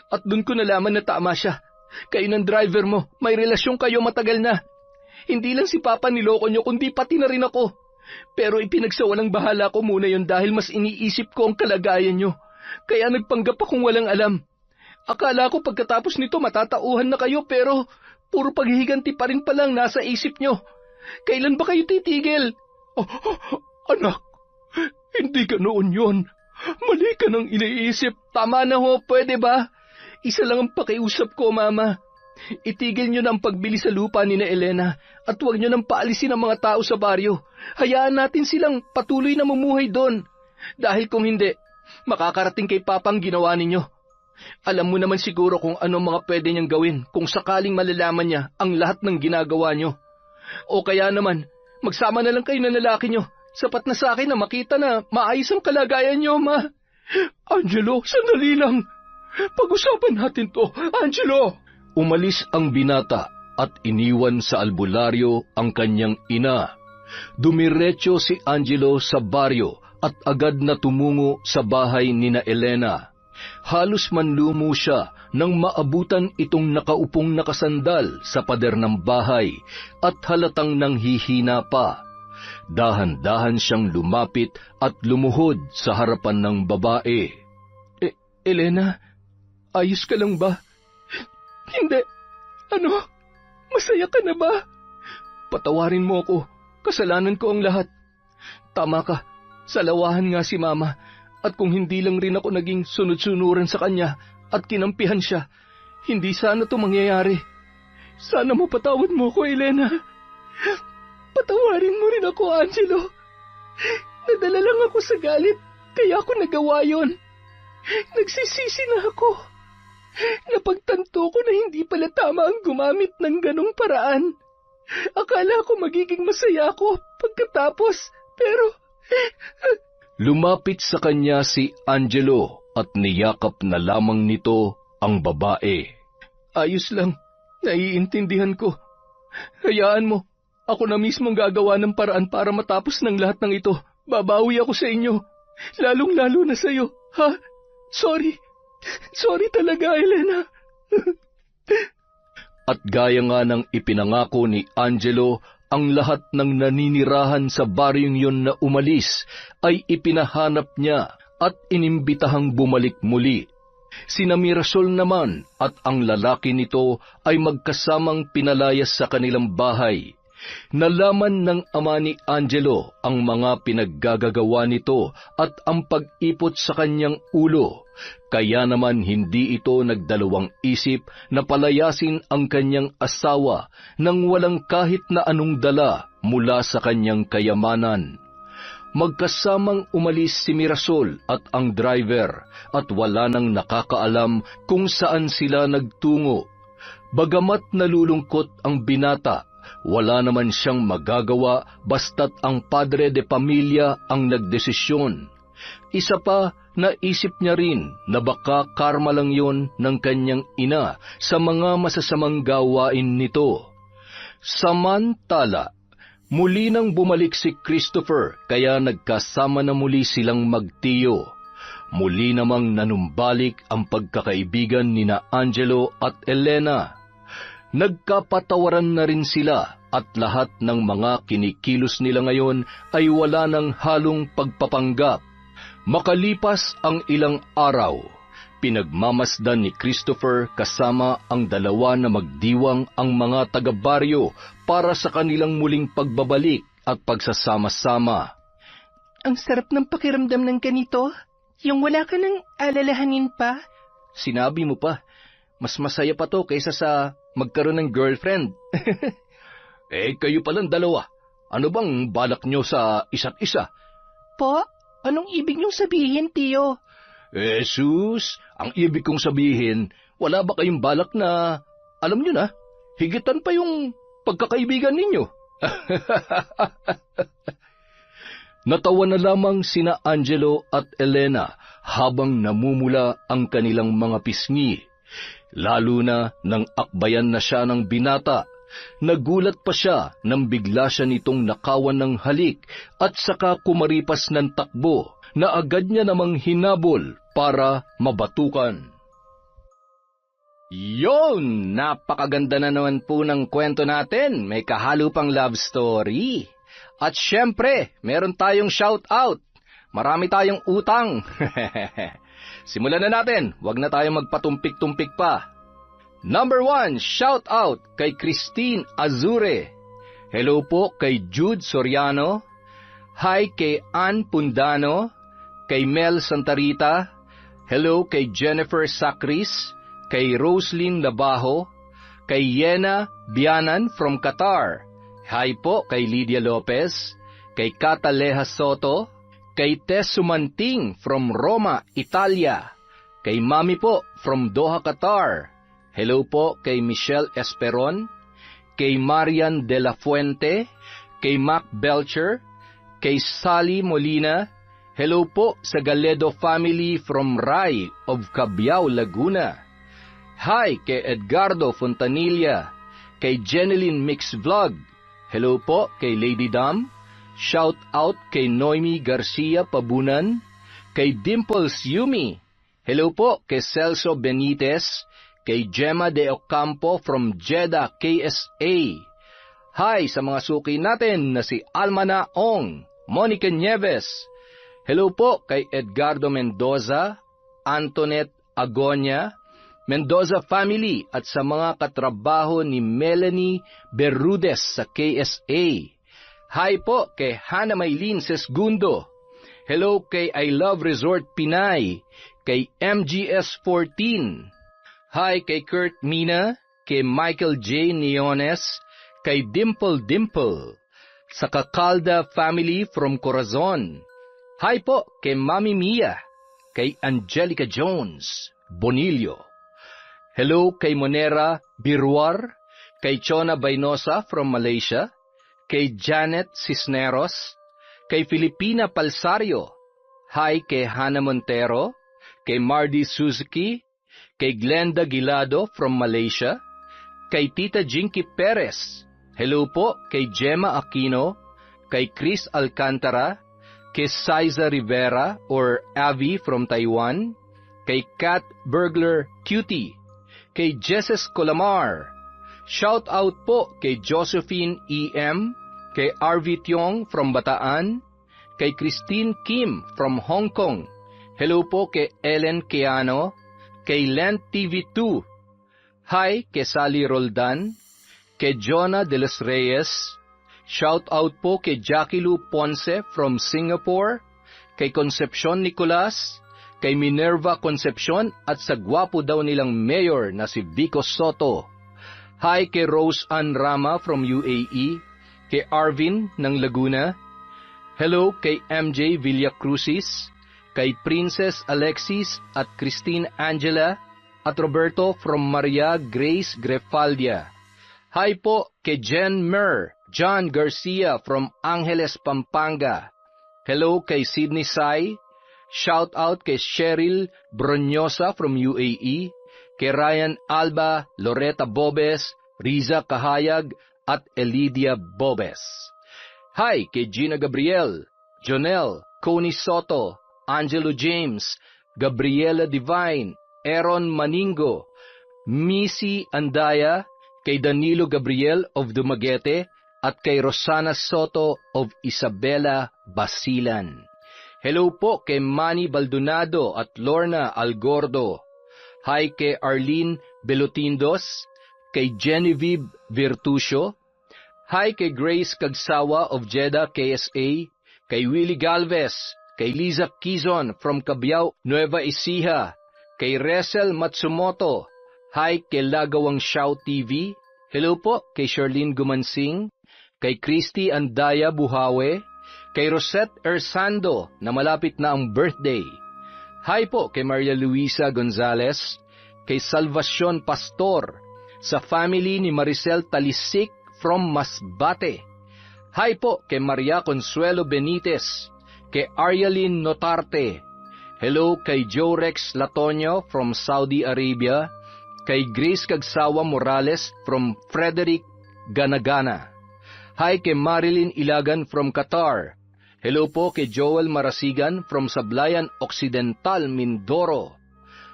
At doon ko nalaman na tama siya. Kayo ng driver mo, may relasyon kayo matagal na. Hindi lang si Papa niloko niyo, kundi pati na rin ako. Pero ipinagsawalang bahala ko muna yon dahil mas iniisip ko ang kalagayan niyo. Kaya nagpanggap akong walang alam. Akala ko pagkatapos nito matatauhan na kayo, pero puro paghihiganti pa rin palang nasa isip niyo. Kailan ba kayo titigil? Anak, hindi ganoon yon. Mali ka nang iniisip. Tama na ho, pwede ba? Isa lang ang pakiusap ko, Mama. Itigil niyo na ang pagbili sa lupa ni na Elena at huwag niyo nang paalisin ang mga tao sa baryo. Hayaan natin silang patuloy na mumuhay doon. Dahil kung hindi, makakarating kay Papa ang ginawa ninyo. Alam mo naman siguro kung ano mga pwede niyang gawin kung sakaling malalaman niya ang lahat ng ginagawa niyo. O kaya naman, magsama na lang kayo ng lalaki niyo. Sapat na sa akin na makita na maayos ang kalagayan niyo, Ma. Angelo, sandali lang. Pag-usapan natin to, Angelo. Umalis ang binata at iniwan sa albularyo ang kanyang ina. Dumiretso si Angelo sa baryo at agad na tumungo sa bahay ni na Elena. Halos manlumo siya nang maabutan itong nakaupong nakasandal sa pader ng bahay at halatang nanghihina pa. Dahan-dahan siyang lumapit at lumuhod sa harapan ng babae. Elena, ayos ka lang ba? Hindi. Ano? Masaya ka na ba? Patawarin mo ako. Kasalanan ko ang lahat. Tama ka. Salawahan nga si Mama. At kung hindi lang rin ako naging sunod-sunuran sa kanya at kinampihan siya, hindi sana to mangyayari. Sana mapatawad mo ko, Elena. Patawarin mo rin ako, Angelo. Nadala lang ako sa galit, kaya ako nagawa yon. Nagsisisi na ako. Napagtanto ko na hindi pala tama ang gumamit ng ganong paraan. Akala ko magiging masaya ako pagkatapos, pero... Lumapit sa kanya si Angelo at niyakap na lamang nito ang babae. Ayos lang, naiintindihan ko. Hayaan mo, ako na mismo gagawa ng paraan para matapos ng lahat ng ito. Babawi ako sa inyo, lalong-lalo na sa'yo, ha? Sorry talaga, Elena. At gaya nga ng ipinangako ni Angelo, ang lahat ng naninirahan sa baryong yon na umalis ay ipinahanap niya at inimbitahang bumalik muli. Sina Mirasol naman at ang lalaki nito ay magkasamang pinalayas sa kanilang bahay. Nalaman ng ama ni Angelo ang mga pinaggagawa nito at ang pag-ipot sa kanyang ulo, kaya naman hindi ito nagdalawang isip na palayasin ang kanyang asawa nang walang kahit na anong dala mula sa kanyang kayamanan. Magkasamang umalis si Mirasol at ang driver at wala nang nakakaalam kung saan sila nagtungo. Bagamat nalulungkot ang binata, wala naman siyang magagawa basta't ang padre de pamilya ang nagdesisyon. Isa pa, naisip niya rin na baka karma lang yon ng kanyang ina sa mga masasamang gawain nito. Samantala, muli nang bumalik si Christopher kaya nagkasama na muli silang magtiyo. Muli namang nanumbalik ang pagkakaibigan nina Angelo at Elena. Nagkapatawaran na rin sila at lahat ng mga kinikilos nila ngayon ay wala ng halong pagpapanggap. Makalipas ang ilang araw, pinagmamasdan ni Christopher kasama ang dalawa na magdiwang ang mga taga-baryo para sa kanilang muling pagbabalik at pagsasama-sama. Ang sarap ng pakiramdam ng ganito, yung wala ka nang alalahanin pa. Sinabi mo pa, mas masaya pa to kaysa sa magkaroon ng girlfriend. Kayo palang dalawa. Ano bang balak nyo sa isa't isa? Po, anong ibig niyong sabihin, Tiyo? Jesus, ang ibig kong sabihin, wala ba kayong balak na, alam nyo na, higitan pa yung pagkakaibigan ninyo? Natawa na lamang sina Angelo at Elena habang namumula ang kanilang mga pisngi. Lalo na nang akbayan na siya ng binata. Nagulat pa siya nang bigla siya nitong nakawan ng halik at saka kumaripas ng takbo na agad niya namang hinabol para mabatukan. Yon! Napakaganda na naman po ng kwento natin. May kahalo pang love story. At syempre, meron tayong shout-out. Marami tayong utang. Simulan na natin. Huwag na tayong magpatumpik-tumpik pa. Number 1, shout-out kay Christine Azure. Hello po kay Jude Soriano. Hi kay Ann Pundano. Kay Mel Santarita. Hello kay Jennifer Sacris. Kay Roslyn Labajo. Kay Yena Bianan from Qatar. Hi po kay Lydia Lopez. Kay Cata Leja Soto. Kay Tess Sumanting from Roma, Italia. Kay Mami po from Doha, Qatar. Hello po kay Michelle Esperon, kay Marian de la Fuente, kay Mac Belcher, kay Sally Molina. Hello po sa Galedo family from Rai of Cabiao, Laguna. Hi kay Edgardo Fontanilla, kay Jeneline Mix Vlog. Hello po kay Lady Dam. Shout out kay Noemi Garcia Pabunan, kay Dimples Yumi. Hello po kay Celso Benitez, kay Gemma de Ocampo from Jeddah, KSA. Hi sa mga suki natin na si Almana Ong, Monica Nieves. Hello po kay Edgardo Mendoza, Antoinette Agonia, Mendoza family at sa mga katrabaho ni Melanie Berrudes sa KSA. Hi po kay Hannah Maylin Sesgundo. Hello kay I Love Resort Pinay, kay MGS 14. Hi kay Kurt Mina, kay Michael J. Neones, kay Dimple Dimple, sa Kakalda family from Corazon. Hi po kay Mami Mia, kay Angelica Jones, Bonillo. Hello kay Monera Birwar, kay Chona Bainosa from Malaysia, kay Janet Cisneros, kay Filipina Palsario. Hi kay Hannah Montero, kay Mardy Suzuki, kay Glenda Gilado from Malaysia, kay Tita Jinky Perez. Hello po kay Gemma Aquino, kay Chris Alcantara, kay Saiza Rivera or Avi from Taiwan, kay Kat Burglar Cutie, kay Jesses Colamar. Shout out po kay Josephine E.M., kay RV Tiong from Bataan, kay Christine Kim from Hong Kong. Hello po kay Ellen Keano, kay Lent TV2. Hi kay Sally Roldan, kay Jonah de los Reyes. Shout out po kay Jackie Lou Ponce from Singapore, kay Concepcion Nicolas, kay Minerva Concepcion at sa gwapo daw nilang mayor na si Vico Soto. Hi kay Rose Ann Rama from UAE, kay Arvin ng Laguna. Hello kay MJ Villacrucis, kay Princess Alexis at Christine Angela at Roberto from Maria Grace Grefaldia. Hi po kay Jen Mer, John Garcia from Angeles, Pampanga. Hello kay Sydney Sai. Shout out kay Cheryl Bronyosa from UAE, kay Ryan Alba, Loretta Bobes, Riza Kahayag at Elidia Bobes. Hi kay Gina Gabriel, Jonel, Connie Soto, Angelo James, Gabriela Divine, Aaron Maningo, Missy Andaya, kay Danilo Gabriel of Dumaguete, at kay Rosana Soto of Isabela, Basilan. Hello po kay Manny Baldonado at Lorna Algordo. Hi kay Arlene Belotindos, kay Genevieve Virtusio. Hi kay Grace Kagsawa of Jeddah, KSA, kay Willie Galvez, kay Liza Quizon from Cabiao, Nueva Ecija, kay Resel Matsumoto. Hi kay Lagawang Xiao TV. Hello po kay Charlene Gumansing, kay Christy Andaya Buhawe, kay Rosette Ersando na malapit na ang birthday. Hi po kay Maria Luisa Gonzalez, kay Salvacion Pastor, sa family ni Maricel Talisik from Masbate. Hi po kay Maria Consuelo Benitez, kay Aryaline Notarte. Hello kay Joe Rex Latonio from Saudi Arabia, kay Grace Kagsawa Morales from Frederick, Ganagana. Hi kay Marilyn Ilagan from Qatar. Hello po kay Joel Marasigan from Sablayan Occidental, Mindoro.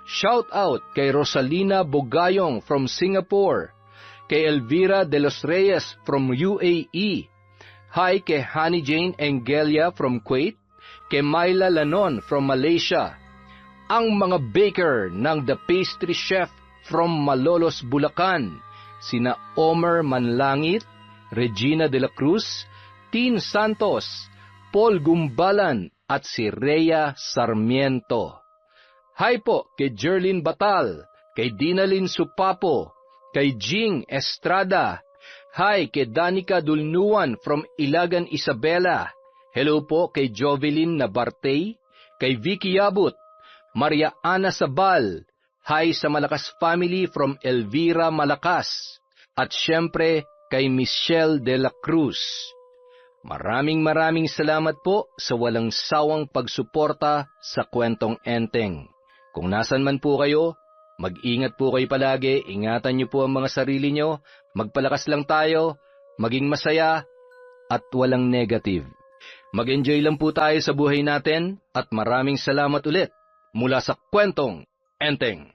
Shout out kay Rosalina Bogayong from Singapore, kay Elvira de los Reyes from UAE. Hi kay Honey Jane Engelia from Kuwait, kay Myla Lanon from Malaysia. Ang mga baker ng The Pastry Chef from Malolos, Bulacan, sina Omer Manlangit, Regina de la Cruz, Tin Santos, Paul Gumbalan at si Rhea Sarmiento. Hi po kay Jerlyn Batal, kay Dinalyn Supapo, kay Jing Estrada. Hi kay Danica Dulnuan from Ilagan, Isabela. Hello po kay Jovelyn Nabartey, kay Vicky Yabut, Maria Ana Sabal. Hi sa Malakas family from Elvira Malakas. At syempre kay Michelle de la Cruz. Maraming salamat po sa walang sawang pagsuporta sa Kwentong Enteng. Kung nasan man po kayo, mag-ingat po kayo palagi, ingatan niyo po ang mga sarili niyo, magpalakas lang tayo, maging masaya, at walang negative. Mag-enjoy lang po tayo sa buhay natin, at maraming salamat ulit mula sa Kwentong Enteng.